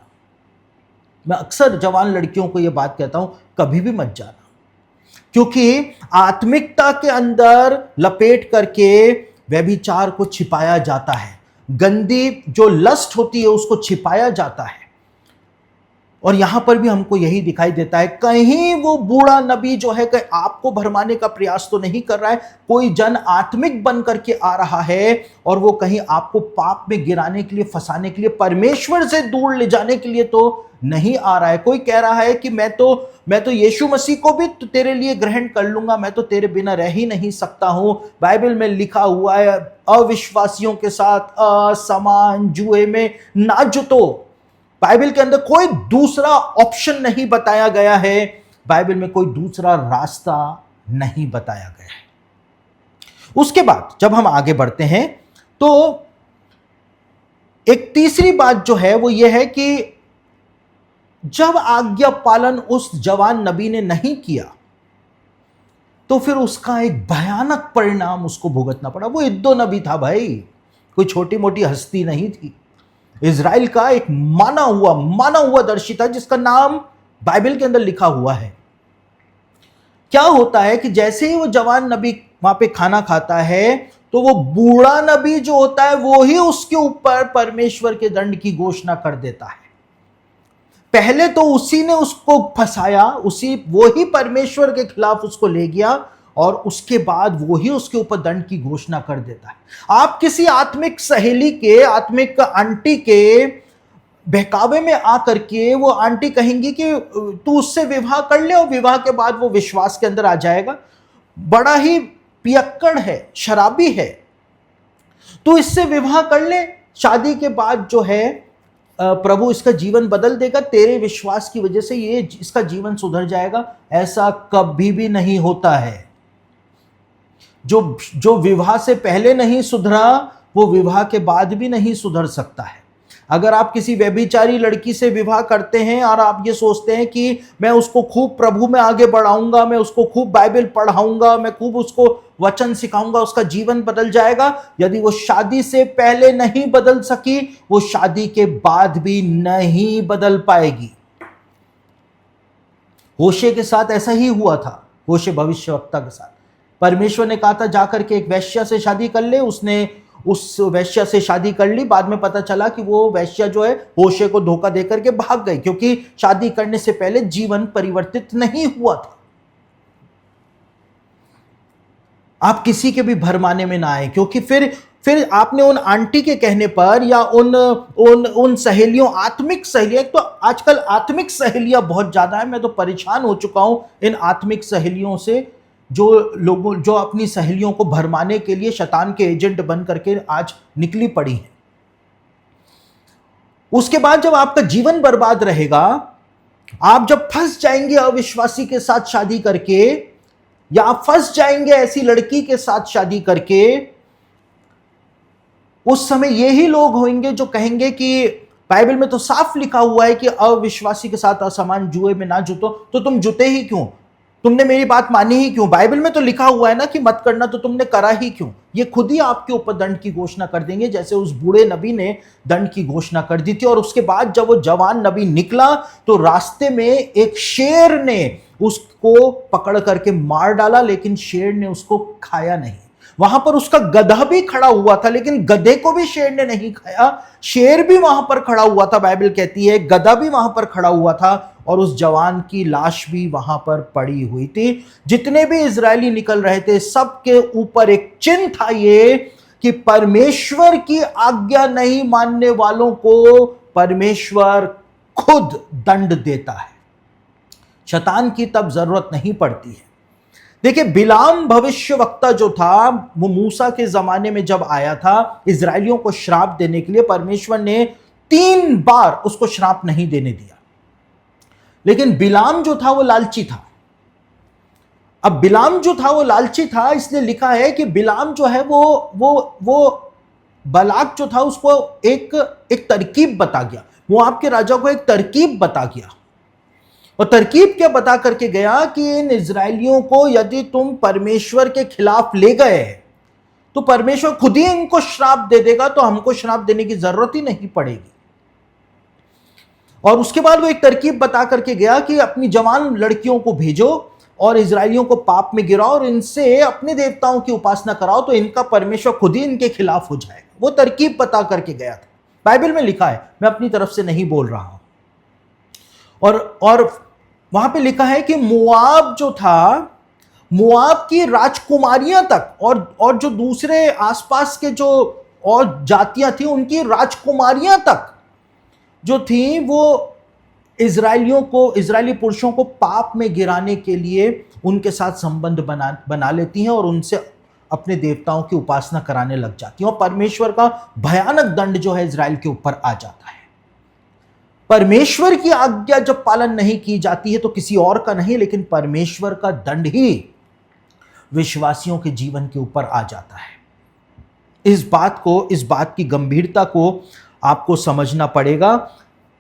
मैं अक्सर जवान लड़कियों को ये बात कहता हूं, कभी भी मत जाना, क्योंकि आत्मिकता के अंदर लपेट करके व्यभिचार को छिपाया जाता है। गंदी जो लस्ट होती है उसको छिपाया जाता है। और यहां पर भी हमको यही दिखाई देता है, कहीं वो बूढ़ा नबी जो है कहीं आपको भरमाने का प्रयास तो नहीं कर रहा है, कोई जन आत्मिक बन करके आ रहा है और वो कहीं आपको पाप में गिराने के लिए, फंसाने के लिए, परमेश्वर से दूर ले जाने के लिए तो नहीं आ रहा है। कोई कह रहा है कि मैं तो यीशु मसीह को भी तो तेरे लिए ग्रहण कर लूंगा, मैं तो तेरे बिना रह ही नहीं सकता हूं। बाइबल में लिखा हुआ है अविश्वासियों के साथ असमान जुए में ना जुतो। बाइबल के अंदर कोई दूसरा ऑप्शन नहीं बताया गया है, बाइबल में कोई दूसरा रास्ता नहीं बताया गया है। उसके बाद जब हम आगे बढ़ते हैं तो एक तीसरी बात जो है वो ये है कि जब आज्ञा पालन उस जवान नबी ने नहीं किया, तो फिर उसका एक भयानक परिणाम उसको भुगतना पड़ा। वो इद्दो नबी था भाई, कोई छोटी मोटी हस्ती नहीं थी। इज़राइल का एक माना हुआ दर्शी था जिसका नाम बाइबल के अंदर लिखा हुआ है। क्या होता है कि जैसे ही वो जवान नबी वहां पे खाना खाता है, तो वो बूढ़ा नबी जो होता है वो ही उसके ऊपर परमेश्वर के दंड की घोषणा कर देता है। पहले तो उसी ने उसको फंसाया, वो ही परमेश्वर के खिलाफ उसको ले गया, और उसके बाद वो ही उसके ऊपर दंड की घोषणा कर देता है। आप किसी आत्मिक सहेली के, आत्मिक आंटी के बहकावे में आकर के वो आंटी कहेंगी कि तू उससे विवाह कर ले, और विवाह के बाद वो विश्वास के अंदर आ जाएगा, बड़ा ही पियक्कड़ है, शराबी है, तू इससे विवाह कर ले, शादी के बाद जो है प्रभु इसका जीवन बदल देगा, तेरे विश्वास की वजह से ये इसका जीवन सुधर जाएगा। ऐसा कभी भी नहीं होता है। जो विवाह से पहले नहीं सुधरा वो विवाह के बाद भी नहीं सुधर सकता है। अगर आप किसी व्यभिचारी लड़की से विवाह करते हैं और आप ये सोचते हैं कि मैं उसको खूब प्रभु में आगे बढ़ाऊंगा, मैं उसको खूब बाइबल पढ़ाऊंगा, मैं खूब उसको वचन सिखाऊंगा, उसका जीवन बदल जाएगा, यदि वो शादी से पहले नहीं बदल सकी, वो शादी के बाद भी नहीं बदल पाएगी। होशे के साथ ऐसा ही हुआ था, होशे भविष्यवक्ता के साथ। परमेश्वर ने कहा था जाकर के एक वैश्या से शादी कर ले, उसने उस वैश्या से शादी कर ली। बाद में पता चला कि वो वैश्या जो है होशे को धोखा देकर के भाग गई, क्योंकि शादी करने से पहले जीवन परिवर्तित नहीं हुआ था। आप किसी के भी भरमाने में ना आए, क्योंकि फिर आपने उन आंटी के कहने पर या उन सहेलियों, आत्मिक सहेलियां, तो आजकल आत्मिक सहेलियां बहुत ज्यादा है। मैं तो परेशान हो चुका हूं इन आत्मिक सहेलियों से, जो अपनी सहेलियों को भरमाने के लिए शैतान के एजेंट बन करके आज निकली पड़ी हैं। उसके बाद जब आपका जीवन बर्बाद रहेगा, आप जब फंस जाएंगे अविश्वासी के साथ शादी करके, या आप फंस जाएंगे ऐसी लड़की के साथ शादी करके, उस समय यही लोग होंगे जो कहेंगे कि बाइबल में तो साफ लिखा हुआ है कि अविश्वासी के साथ असमान जुए में ना जुटो, तो तुम जुटे ही क्यों? तुमने मेरी बात मानी ही क्यों? बाइबल में तो लिखा हुआ है ना कि मत करना, तो तुमने करा ही क्यों? ये खुद ही आपके ऊपर दंड की घोषणा कर देंगे, जैसे उस बूढ़े नबी ने दंड की घोषणा कर दी थी। और उसके बाद जब वो जवान नबी निकला, तो रास्ते में एक शेर ने उसको पकड़ करके मार डाला, लेकिन शेर ने उसको खाया नहीं। वहां पर उसका गधा भी खड़ा हुआ था, लेकिन गधे को भी शेर ने नहीं खाया। शेर भी वहां पर खड़ा हुआ था, बाइबल कहती है, गधा भी वहां पर खड़ा हुआ था, और उस जवान की लाश भी वहां पर पड़ी हुई थी। जितने भी इजरायली निकल रहे थे, सबके ऊपर एक चिन्ह था ये कि परमेश्वर की आज्ञा नहीं मानने वालों को परमेश्वर खुद दंड देता है। शैतान की तब जरूरत नहीं पड़ती है। देखिए, बिलाम भविष्यवक्ता जो था, वो मूसा के जमाने में जब आया था इजरायलियों को श्राप देने के लिए, परमेश्वर ने 3 बार उसको श्राप नहीं देने दिया। लेकिन बिलाम जो था वो लालची था। अब बिलाम जो था वो लालची था, इसलिए लिखा है कि बिलाम जो है वो बलाक जो था उसको एक तरकीब बता गया। वो आपके राजा को एक तरकीब बता गया, और तरकीब क्या बता करके गया कि इन इजरायलियों को यदि तुम परमेश्वर के खिलाफ ले गए तो परमेश्वर खुद ही इनको श्राप दे देगा, तो हमको श्राप देने की जरूरत ही नहीं पड़ेगी। और उसके बाद वो एक तरकीब बता करके गया कि अपनी जवान लड़कियों को भेजो और इजरायलियों को पाप में गिराओ और इनसे अपने देवताओं की उपासना कराओ, तो इनका परमेश्वर खुद ही इनके खिलाफ हो जाएगा। वो तरकीब बता करके गया था, बाइबल में लिखा है, मैं अपनी तरफ से नहीं बोल रहा हूं। और वहां पे लिखा है कि मोआब जो था, मोआब की राजकुमारियां तक और जो दूसरे आसपास के जो और जातियां थी, उनकी राजकुमारियां तक जो थी, वो इजरायली पुरुषों को पाप में गिराने के लिए उनके साथ संबंध बना लेती हैं और उनसे अपने देवताओं की उपासना कराने लग जाती हैं, और परमेश्वर का भयानक दंड जो है इजराइल के ऊपर आ जाता है। परमेश्वर की आज्ञा जब पालन नहीं की जाती है तो किसी और का नहीं, लेकिन परमेश्वर का दंड ही विश्वासियों के जीवन के ऊपर आ जाता है। इस बात की गंभीरता को आपको समझना पड़ेगा।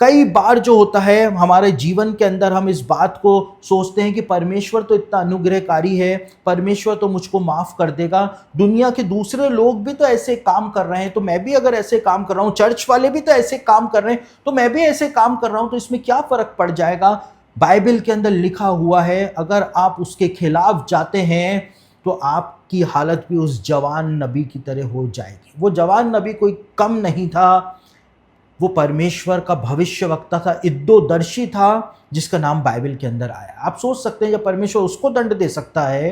कई बार जो होता है हमारे जीवन के अंदर हम इस बात को सोचते हैं कि परमेश्वर तो इतना अनुग्रहकारी है, परमेश्वर तो मुझको माफ कर देगा, दुनिया के दूसरे लोग भी तो ऐसे काम कर रहे हैं, तो मैं भी अगर ऐसे काम कर रहा हूं, चर्च वाले भी तो ऐसे काम कर रहे हैं, तो मैं भी ऐसे काम कर रहा हूं, तो इसमें क्या फर्क पड़ जाएगा। बाइबल के अंदर लिखा हुआ है, अगर आप उसके खिलाफ जाते हैं तो आपकी हालत भी उस जवान नबी की तरह हो जाएगी। वो जवान नबी कोई कम नहीं था, वो परमेश्वर का भविष्यवक्ता था, इद्दोदर्शी था, जिसका नाम बाइबल के अंदर आया। आप सोच सकते हैं जब परमेश्वर उसको दंड दे सकता है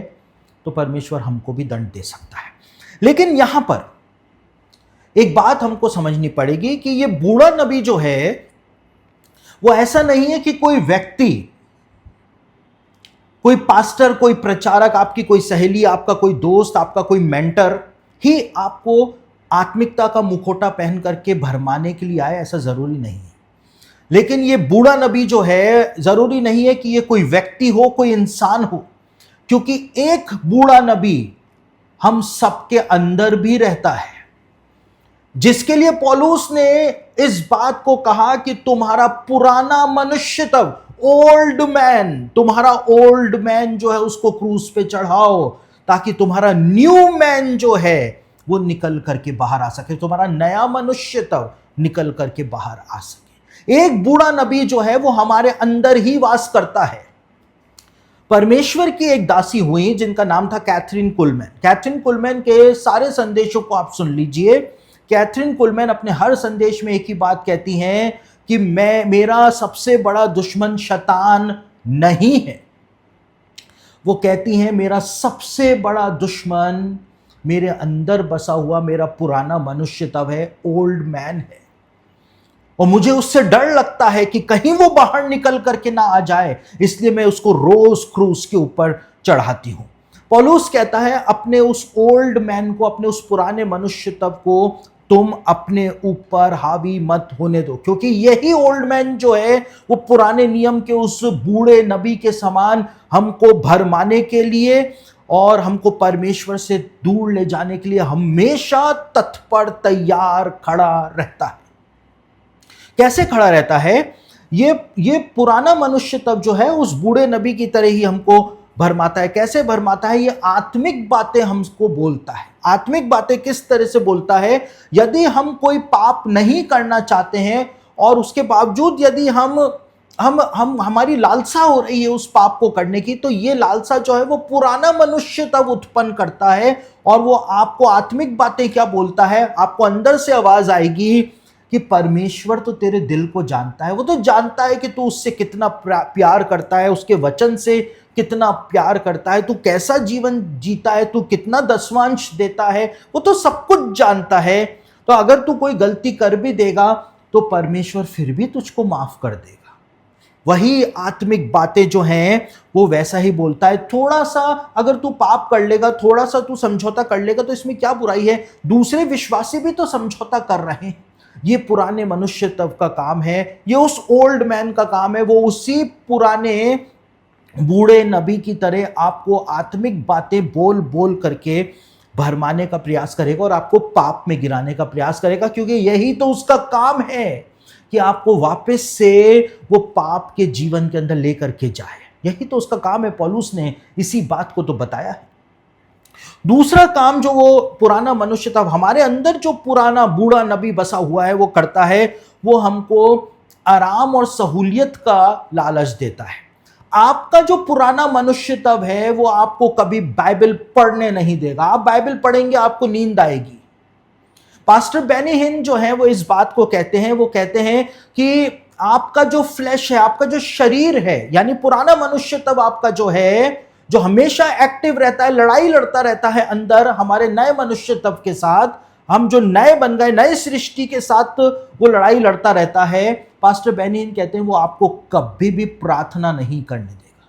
तो परमेश्वर हमको भी दंड दे सकता है। लेकिन यहां पर एक बात हमको समझनी पड़ेगी कि ये बूढ़ा नबी जो है वो ऐसा नहीं है कि कोई व्यक्ति, कोई पास्टर, कोई प्रचारक, आपकी कोई सहेली, आपका कोई दोस्त, आपका कोई मेंटर ही आपको आत्मिकता का मुखौटा पहन करके भरमाने के लिए आए, ऐसा जरूरी नहीं है। लेकिन ये बूढ़ा नबी जो है, जरूरी नहीं है कि ये कोई व्यक्ति हो, कोई इंसान हो, क्योंकि एक बूढ़ा नबी हम सबके अंदर भी रहता है, जिसके लिए पौलुस ने इस बात को कहा कि तुम्हारा पुराना मनुष्य, तब ओल्ड मैन, तुम्हारा ओल्ड मैन जो है उसको क्रूस पे चढ़ाओ, ताकि तुम्हारा न्यू मैन जो है वो निकल करके बाहर आ सके, तुम्हारा नया मनुष्य तब निकल करके बाहर आ सके। एक बूढ़ा नबी जो है वो हमारे अंदर ही वास करता है। परमेश्वर की एक दासी हुई जिनका नाम था कैथरीन कुलमैन। कैथरीन कुलमैन के सारे संदेशों को आप सुन लीजिए। कैथरीन कुलमैन अपने हर संदेश में एक ही बात कहती हैं कि मेरा सबसे बड़ा दुश्मन शैतान नहीं है। वो कहती हैं मेरा सबसे बड़ा दुश्मन मेरे अंदर बसा हुआ मेरा पुराना मनुष्य तब है, ओल्ड मैन है, और मुझे उससे डर लगता है कि कहीं वो बाहर निकल करके ना आ जाए, इसलिए मैं उसको रोज क्रूस के ऊपर चढ़ाती हूं। पौलुस कहता है अपने उस ओल्ड मैन को, अपने उस पुराने मनुष्य तब को तुम अपने ऊपर हावी मत होने दो, क्योंकि यही ओल्ड मैन जो है वो पुराने नियम के उस बूढ़े नबी के समान हमको भरमाने के लिए और हमको परमेश्वर से दूर ले जाने के लिए हमेशा तत्पर तैयार खड़ा रहता है। कैसे खड़ा रहता है? ये पुराना मनुष्य तब जो है उस बूढ़े नबी की तरह ही हमको भरमाता है। कैसे भरमाता है? ये आत्मिक बातें हमको बोलता है। आत्मिक बातें किस तरह से बोलता है? यदि हम कोई पाप नहीं करना चाहते हैं और उसके बावजूद यदि हमारी लालसा हो रही है उस पाप को करने की, तो ये लालसा जो है वो पुराना मनुष्य तब उत्पन्न करता है और वो आपको आत्मिक बातें क्या बोलता है? आपको अंदर से आवाज आएगी कि परमेश्वर तो तेरे दिल को जानता है, वो तो जानता है कि तू उससे कितना प्यार करता है, उसके वचन से कितना प्यार करता है, तू कैसा जीवन जीता है, तू कितना दसवांश देता है, वो तो सब कुछ जानता है। तो अगर तू कोई गलती कर भी देगा तो परमेश्वर फिर भी तुझको माफ कर देगा। वही आत्मिक बातें जो हैं वो वैसा ही बोलता है। थोड़ा सा अगर तू पाप कर लेगा, थोड़ा सा तू समझौता कर लेगा, तो इसमें क्या बुराई है? दूसरे विश्वासी भी तो समझौता कर रहे हैं। ये पुराने मनुष्य तब का काम है, ये उस ओल्ड मैन का काम है। वो उसी पुराने बूढ़े नबी की तरह आपको आत्मिक बातें बोल बोल करके भरमाने का प्रयास करेगा और आपको पाप में गिराने का प्रयास करेगा, क्योंकि यही तो उसका काम है कि आपको वापस से वो पाप के जीवन के अंदर लेकर के जाए। यही तो उसका काम है। पौलुस ने इसी बात को तो बताया है। दूसरा काम जो वो पुराना मनुष्य था, हमारे अंदर जो पुराना बूढ़ा नबी बसा हुआ है वो करता है, वो हमको आराम और सहूलियत का लालच देता है। आपका जो पुराना मनुष्य तब है वो आपको कभी बाइबल पढ़ने नहीं देगा। आप बाइबल पढ़ेंगे आपको नींद आएगी। पास्टर बेनी हिन जो है वो इस बात को कहते हैं, वो कहते हैं कि आपका जो फ्लैश है, आपका जो शरीर है, यानी पुराना मनुष्य तब आपका जो है, जो हमेशा एक्टिव रहता है, लड़ाई लड़ता रहता है अंदर हमारे नए मनुष्य तब के साथ, हम जो नए बन गए, नए सृष्टि के साथ वो लड़ाई लड़ता रहता है। पास्टर बेनी हिन कहते हैं वो आपको कभी भी प्रार्थना नहीं करने देगा।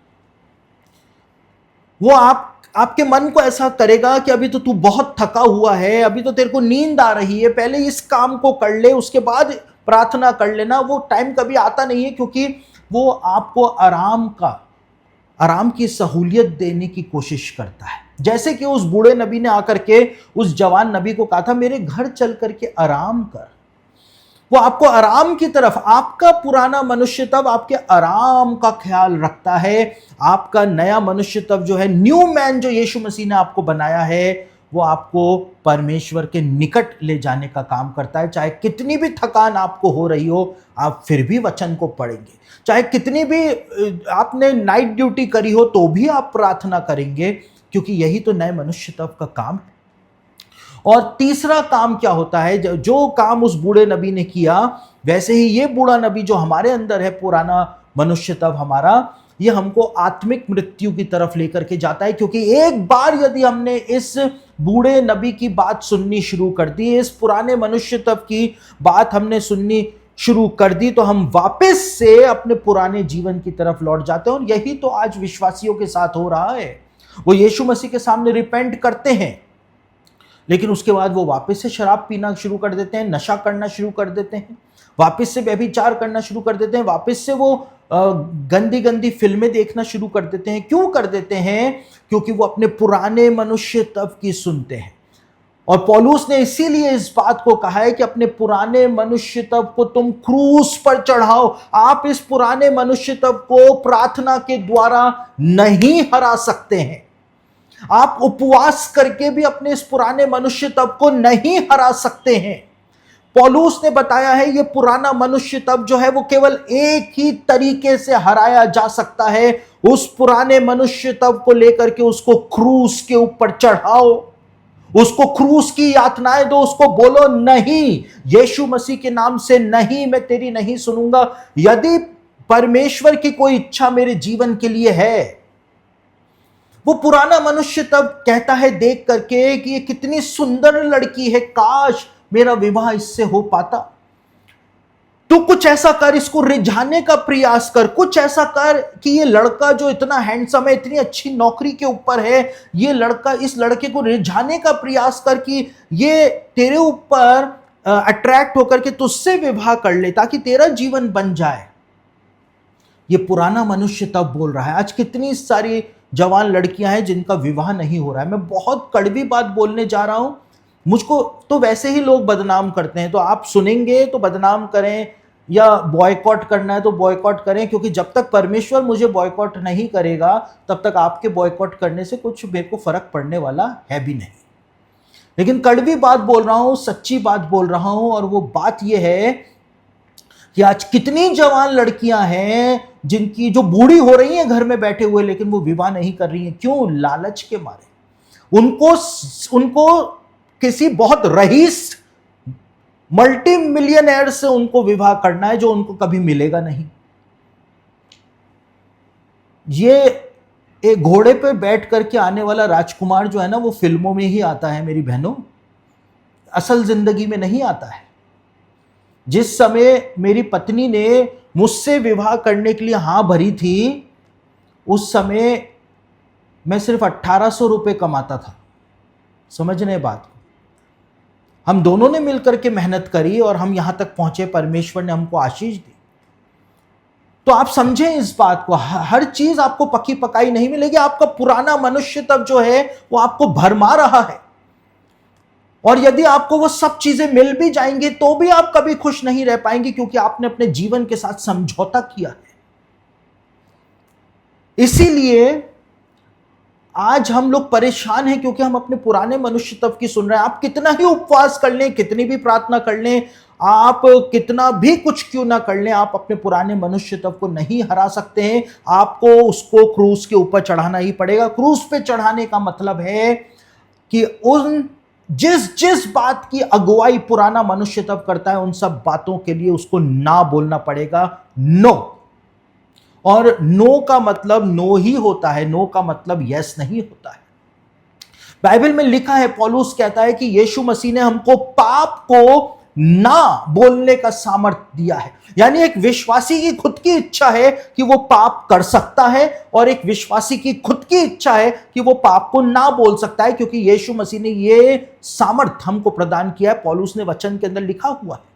वो आपके मन को ऐसा करेगा कि अभी तो तू बहुत थका हुआ है, अभी तो तेरे को नींद आ रही है, पहले इस काम को कर ले, उसके बाद प्रार्थना कर लेना। वो टाइम कभी आता नहीं है, क्योंकि वो आपको आराम की सहूलियत देने की कोशिश करता है। जैसे कि उस बूढ़े नबी ने आकर के उस जवान नबी को कहा था, मेरे घर चल करके आराम कर। वो आपको आराम की तरफ, आपका पुराना मनुष्य तब आपके आराम का ख्याल रखता है। आपका नया मनुष्य तब जो है, न्यू मैन जो यीशु मसीह ने आपको बनाया है, वो आपको परमेश्वर के निकट ले जाने का काम करता है। चाहे कितनी भी थकान आपको हो रही हो, आप फिर भी वचन को पढ़ेंगे। चाहे कितनी भी आपने नाइट ड्यूटी करी हो, तो भी आप प्रार्थना करेंगे, क्योंकि यही तो नए मनुष्य तब का काम है। और तीसरा काम क्या होता है, जो काम उस बूढ़े नबी ने किया, वैसे ही ये बूढ़ा नबी जो हमारे अंदर है, पुराना मनुष्य तब हमारा, ये हमको आत्मिक मृत्यु की तरफ लेकर के जाता है। क्योंकि एक बार यदि हमने इस बूढ़े नबी की बात सुननी शुरू कर दी, इस पुराने मनुष्य तब की बात हमने सुननी शुरू कर दी, तो हम वापस से अपने पुराने जीवन की तरफ लौट जाते हैं। और यही तो आज विश्वासियों के साथ हो रहा है। वो यीशु मसीह के सामने रिपेंट करते हैं, लेकिन उसके बाद वो वापस से शराब पीना शुरू कर देते हैं, नशा करना शुरू कर देते हैं, वापस से व्यभिचार करना शुरू कर देते हैं, वापस से वो गंदी गंदी फिल्में देखना शुरू कर देते हैं। क्यों कर देते हैं? क्योंकि वो अपने पुराने मनुष्य तब की सुनते हैं। और पौलुस ने इसीलिए इस बात को कहा है कि अपने पुराने मनुष्य तब को तुम क्रूस पर चढ़ाओ। आप इस पुराने मनुष्य तब को प्रार्थना के द्वारा नहीं हरा सकते हैं। आप उपवास करके भी अपने इस पुराने मनुष्य तब को नहीं हरा सकते हैं। पौलुस ने बताया है, ये पुराना मनुष्य तब जो है, वो केवल एक ही तरीके से हराया जा सकता है। उस पुराने मनुष्य तब को लेकर के उसको क्रूस के ऊपर चढ़ाओ, उसको क्रूस की यातनाएं दो, उसको बोलो नहीं, यीशु मसीह के नाम से नहीं, मैं तेरी नहीं सुनूंगा। यदि परमेश्वर की कोई इच्छा मेरे जीवन के लिए है, वो पुराना मनुष्य तब कहता है देख करके कि ये कितनी सुंदर लड़की है, काश मेरा विवाह इससे हो पाता। तू कुछ ऐसा कर, इसको रिझाने का प्रयास कर, कुछ ऐसा कर कि ये लड़का जो इतना हैंडसम है, इतनी अच्छी नौकरी के ऊपर है, ये लड़का, इस लड़के को रिझाने का प्रयास कर कि ये तेरे ऊपर अट्रैक्ट होकर के तुझसे विवाह कर ले, ताकि तेरा जीवन बन जाए। ये पुराना मनुष्य तब बोल रहा है। आज कितनी सारी जवान लड़कियां हैं जिनका विवाह नहीं हो रहा है। मैं बहुत कड़वी बात बोलने जा रहा हूं, मुझको तो वैसे ही लोग बदनाम करते हैं, तो आप सुनेंगे तो बदनाम करें, या बॉयकॉट करना है तो बॉयकॉट करें, क्योंकि जब तक परमेश्वर मुझे बॉयकॉट नहीं करेगा, तब तक आपके बॉयकॉट करने से कुछ मेरे को फर्क पड़ने वाला है भी नहीं। लेकिन कड़वी बात बोल रहा हूं, सच्ची बात बोल रहा हूं, और वो बात यह है कि आज कितनी जवान लड़कियां हैं जिनकी, जो बूढ़ी हो रही हैं घर में बैठे हुए, लेकिन वो विवाह नहीं कर रही हैं। क्यों? लालच के मारे। उनको किसी बहुत रईस मल्टी मिलियनर से उनको विवाह करना है, जो उनको कभी मिलेगा नहीं। ये एक घोड़े पे बैठ करके आने वाला राजकुमार जो है ना, वो फिल्मों में ही आता है मेरी बहनों, असल जिंदगी में नहीं आता है। जिस समय मेरी पत्नी ने मुझसे विवाह करने के लिए हां भरी थी, उस समय मैं सिर्फ 1800 रुपये कमाता था। समझ रहे बात को? हम दोनों ने मिलकर के मेहनत करी और हम यहां तक पहुंचे, परमेश्वर ने हमको आशीष दी। तो आप समझें इस बात को, हर चीज आपको पकी पकाई नहीं मिलेगी। आपका पुराना मनुष्य तब जो है, वो आपको भरमा रहा है। और यदि आपको वो सब चीजें मिल भी जाएंगी, तो भी आप कभी खुश नहीं रह पाएंगे, क्योंकि आपने अपने जीवन के साथ समझौता किया है। इसीलिए आज हम लोग परेशान हैं, क्योंकि हम अपने पुराने मनुष्य तब की सुन रहे हैं। आप कितना ही उपवास कर लें, कितनी भी प्रार्थना कर लें, आप कितना भी कुछ क्यों ना कर लें, आप अपने पुराने मनुष्य तब को नहीं हरा सकते हैं। आपको उसको क्रूस के ऊपर चढ़ाना ही पड़ेगा। क्रूस पे चढ़ाने का मतलब है कि उन जिस बात की अगुवाई पुराना मनुष्य तब करता है, उन सब बातों के लिए उसको ना बोलना पड़ेगा, नो। और नो का मतलब नो ही होता है, नो का मतलब यस नहीं होता है। बाइबल में लिखा है, पौलुस कहता है कि यीशु मसीह ने हमको पाप को ना बोलने का सामर्थ्य दिया है। यानी एक विश्वासी की खुद की इच्छा है कि वो पाप कर सकता है, और एक विश्वासी की खुद की इच्छा है कि वो पाप को ना बोल सकता है, क्योंकि यीशु मसीह ने ये सामर्थ्य हमको प्रदान किया है। पौलुस ने वचन के अंदर लिखा हुआ है।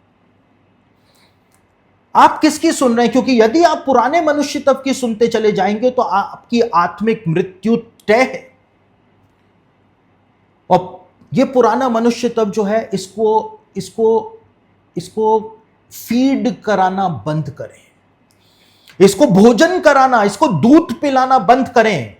आप किसकी सुन रहे हैं? क्योंकि यदि आप पुराने मनुष्य तब की सुनते चले जाएंगे, तो आपकी आत्मिक मृत्यु तय है। और ये पुराना मनुष्य तब जो है, इसको फीड कराना बंद करें, इसको भोजन कराना, इसको दूध पिलाना बंद करें।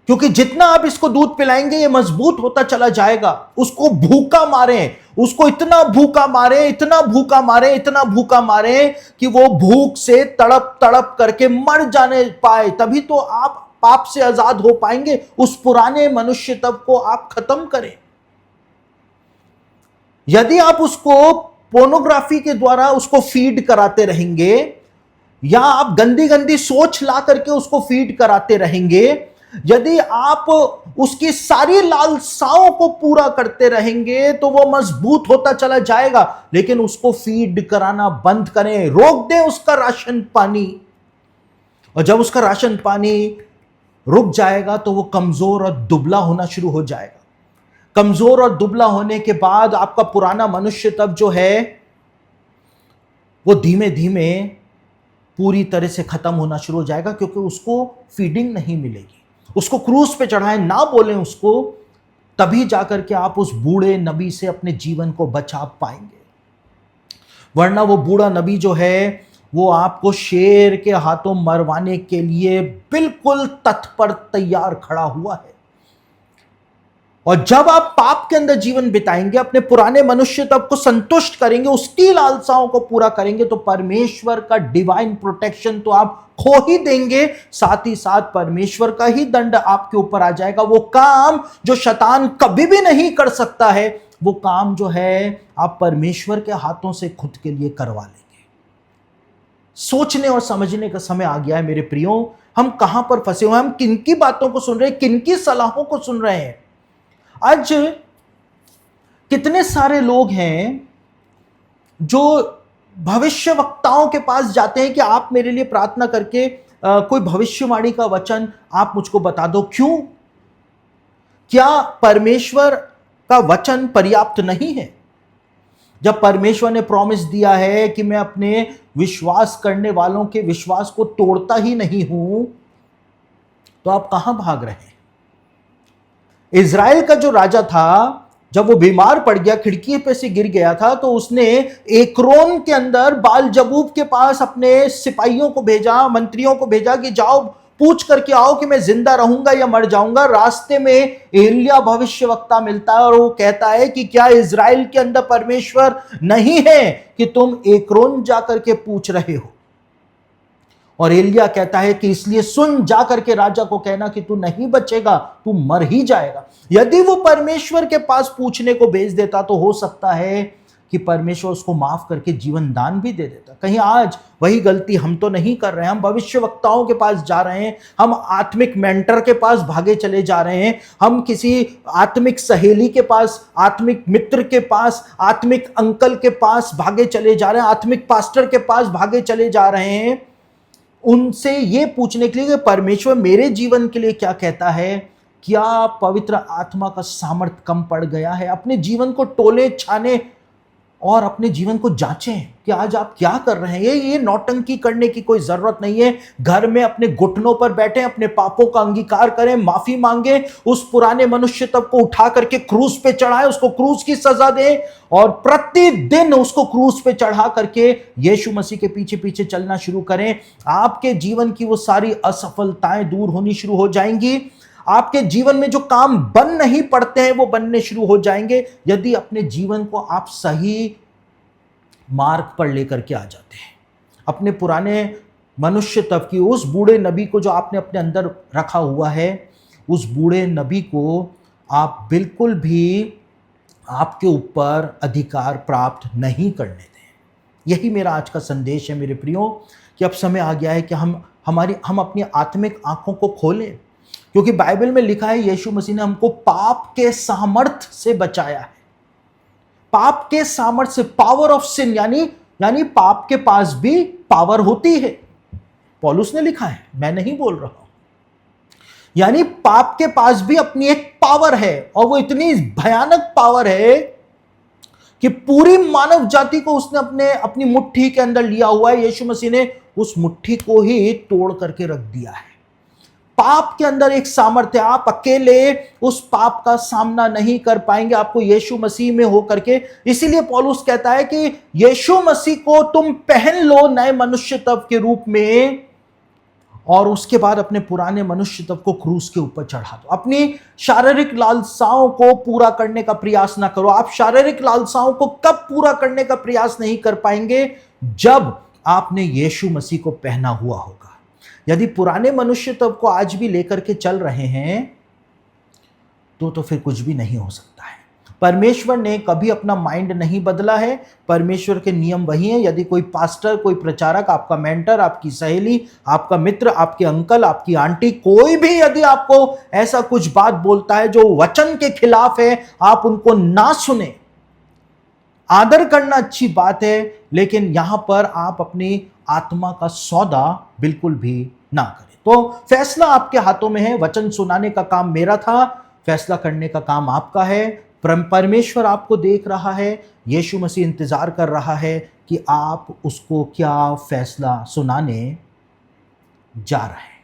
क्योंकि जितना आप इसको दूध पिलाएंगे ये मजबूत होता चला जाएगा। उसको भूखा मारें, उसको इतना भूखा मारें, इतना भूखा मारें, इतना भूखा मारें कि वो भूख से तड़प तड़प करके मर जाने पाए। तभी तो आप पाप से आजाद हो पाएंगे। उस पुराने मनुष्य तब को आप खत्म करें। यदि आप उसको पोर्नोग्राफी के द्वारा उसको फीड कराते रहेंगे, या आप गंदी गंदी सोच ला करके उसको फीड कराते रहेंगे, यदि आप उसकी सारी लालसाओं को पूरा करते रहेंगे, तो वो मजबूत होता चला जाएगा। लेकिन उसको फीड कराना बंद करें, रोक दें उसका राशन पानी। और जब उसका राशन पानी रुक जाएगा तो वो कमजोर और दुबला होना शुरू हो जाएगा। कमजोर और दुबला होने के बाद आपका पुराना मनुष्य तब जो है वो धीमे धीमे पूरी तरह से खत्म होना शुरू हो जाएगा, क्योंकि उसको फीडिंग नहीं मिलेगी। उसको क्रूस पे चढ़ाएं, ना बोलें उसको, तभी जाकर के आप उस बूढ़े नबी से अपने जीवन को बचा पाएंगे। वरना वो बूढ़ा नबी जो है वो आपको शेर के हाथों मरवाने के लिए बिल्कुल तत्पर तैयार खड़ा हुआ है। और जब आप पाप के अंदर जीवन बिताएंगे, अपने पुराने मनुष्य तब को संतुष्ट करेंगे, उसकी लालसाओं को पूरा करेंगे, तो परमेश्वर का डिवाइन प्रोटेक्शन तो आप खो ही देंगे। साथ ही साथ परमेश्वर का ही दंड आपके ऊपर आ जाएगा। वो काम जो शैतान कभी भी नहीं कर सकता है, वो काम जो है आप परमेश्वर के हाथों से खुद के लिए करवा लेंगे। सोचने और समझने का समय आ गया है मेरे प्रियो। हम कहां पर फंसे हुए हैं, हम किनकी बातों को सुन रहे हैं, किनकी सलाहों को सुन रहे हैं। आज कितने सारे लोग हैं जो भविष्य वक्ताओं के पास जाते हैं कि आप मेरे लिए प्रार्थना करके कोई भविष्यवाणी का वचन आप मुझको बता दो। क्यों? क्या परमेश्वर का वचन पर्याप्त नहीं है? जब परमेश्वर ने प्रॉमिस दिया है कि मैं अपने विश्वास करने वालों के विश्वास को तोड़ता ही नहीं हूं, तो आप कहां भाग रहे हैं? इज़राइल का जो राजा था, जब वो बीमार पड़ गया, खिड़की पे से गिर गया था, तो उसने एक्रोन के अंदर बाल जबूब के पास अपने सिपाहियों को भेजा, मंत्रियों को भेजा कि जाओ पूछ करके आओ कि मैं जिंदा रहूंगा या मर जाऊंगा। रास्ते में एलिया भविष्यवक्ता मिलता है और वो कहता है कि क्या इज़राइल के अंदर परमेश्वर नहीं है कि तुम एक्रोन जाकर के पूछ रहे हो? और एलिया कहता है कि इसलिए सुन, जाकर के राजा को कहना कि तू नहीं बचेगा, तू मर ही जाएगा। यदि वो परमेश्वर के पास पूछने को भेज देता तो हो सकता है कि परमेश्वर उसको माफ करके जीवन दान भी दे देता। कहीं आज वही गलती हम तो नहीं कर रहे हैं। हम भविष्यवक्ताओं के पास जा रहे हैं, हम आत्मिक मेंटर के पास भागे चले जा रहे हैं, हम किसी आत्मिक सहेली के पास, आत्मिक मित्र के पास, आत्मिक अंकल के पास भागे चले जा रहे हैं, आत्मिक पास्टर के पास भागे चले जा रहे हैं, उनसे ये पूछने के लिए कि परमेश्वर मेरे जीवन के लिए क्या कहता है। क्या पवित्र आत्मा का सामर्थ्य कम पड़ गया है? अपने जीवन को टोले छाने और अपने जीवन को जांचें कि आज आप क्या कर रहे हैं। ये नौटंकी करने की कोई जरूरत नहीं है। घर में अपने घुटनों पर बैठे, अपने पापों का अंगीकार करें, माफी मांगे, उस पुराने मनुष्य तब को उठा करके क्रूस पे चढ़ाएं, उसको क्रूस की सजा दें और प्रतिदिन उसको क्रूस पे चढ़ा करके यीशु मसीह के पीछे पीछे चलना शुरू करें। आपके जीवन की वो सारी असफलताएं दूर होनी शुरू हो जाएंगी। आपके जीवन में जो काम बन नहीं पड़ते हैं वो बनने शुरू हो जाएंगे, यदि अपने जीवन को आप सही मार्ग पर लेकर के आ जाते हैं। अपने पुराने मनुष्य तब की उस बूढ़े नबी को जो आपने अपने अंदर रखा हुआ है, उस बूढ़े नबी को आप बिल्कुल भी आपके ऊपर अधिकार प्राप्त नहीं करने दें। यही मेरा आज का संदेश है मेरे प्रियो, कि अब समय आ गया है कि हम अपनी आत्मिक आंखों को खोलें, क्योंकि बाइबल में लिखा है यीशु मसीह ने हमको पाप के सामर्थ्य से बचाया है। पाप के सामर्थ्य से, पावर ऑफ सिन, यानी पाप के पास भी पावर होती है। पौलुस ने लिखा है, मैं नहीं बोल रहा हूं। यानी पाप के पास भी अपनी एक पावर है, और वो इतनी भयानक पावर है कि पूरी मानव जाति को उसने अपनी मुट्ठी के अंदर लिया हुआ है। यीशु मसीह ने उस मुट्ठी को ही तोड़ करके रख दिया है। पाप के अंदर एक सामर्थ्य, आप अकेले उस पाप का सामना नहीं कर पाएंगे, आपको यीशु मसीह में होकर के। इसीलिए पौलुस कहता है कि यीशु मसीह को तुम पहन लो नए मनुष्य तत्व के रूप में, और उसके बाद अपने पुराने मनुष्य तत्व को क्रूस के ऊपर चढ़ा दो। अपनी शारीरिक लालसाओं को पूरा करने का प्रयास ना करो। आप शारीरिक लालसाओं को कब पूरा करने का प्रयास नहीं कर पाएंगे? जब आपने यीशु मसीह को पहना हुआ होगा। यदि पुराने मनुष्य तत्व को आज भी लेकर के चल रहे हैं तो फिर कुछ भी नहीं हो सकता है। परमेश्वर ने कभी अपना माइंड नहीं बदला है। परमेश्वर के नियम वही हैं। यदि कोई पास्टर, कोई प्रचारक, आपका मेंटर, आपकी सहेली, आपका मित्र, आपके अंकल, आपकी आंटी, कोई भी यदि आपको ऐसा कुछ बात बोलता है जो वचन के खिलाफ है, आप उनको ना सुने। आदर करना अच्छी बात है, लेकिन यहां पर आप अपनी आत्मा का सौदा बिल्कुल भी ना करें। तो फैसला आपके हाथों में है। वचन सुनाने का काम मेरा था, फैसला करने का काम आपका है। परमेश्वर आपको देख रहा है, यीशु मसीह इंतजार कर रहा है कि आप उसको क्या फैसला सुनाने जा रहे हैं।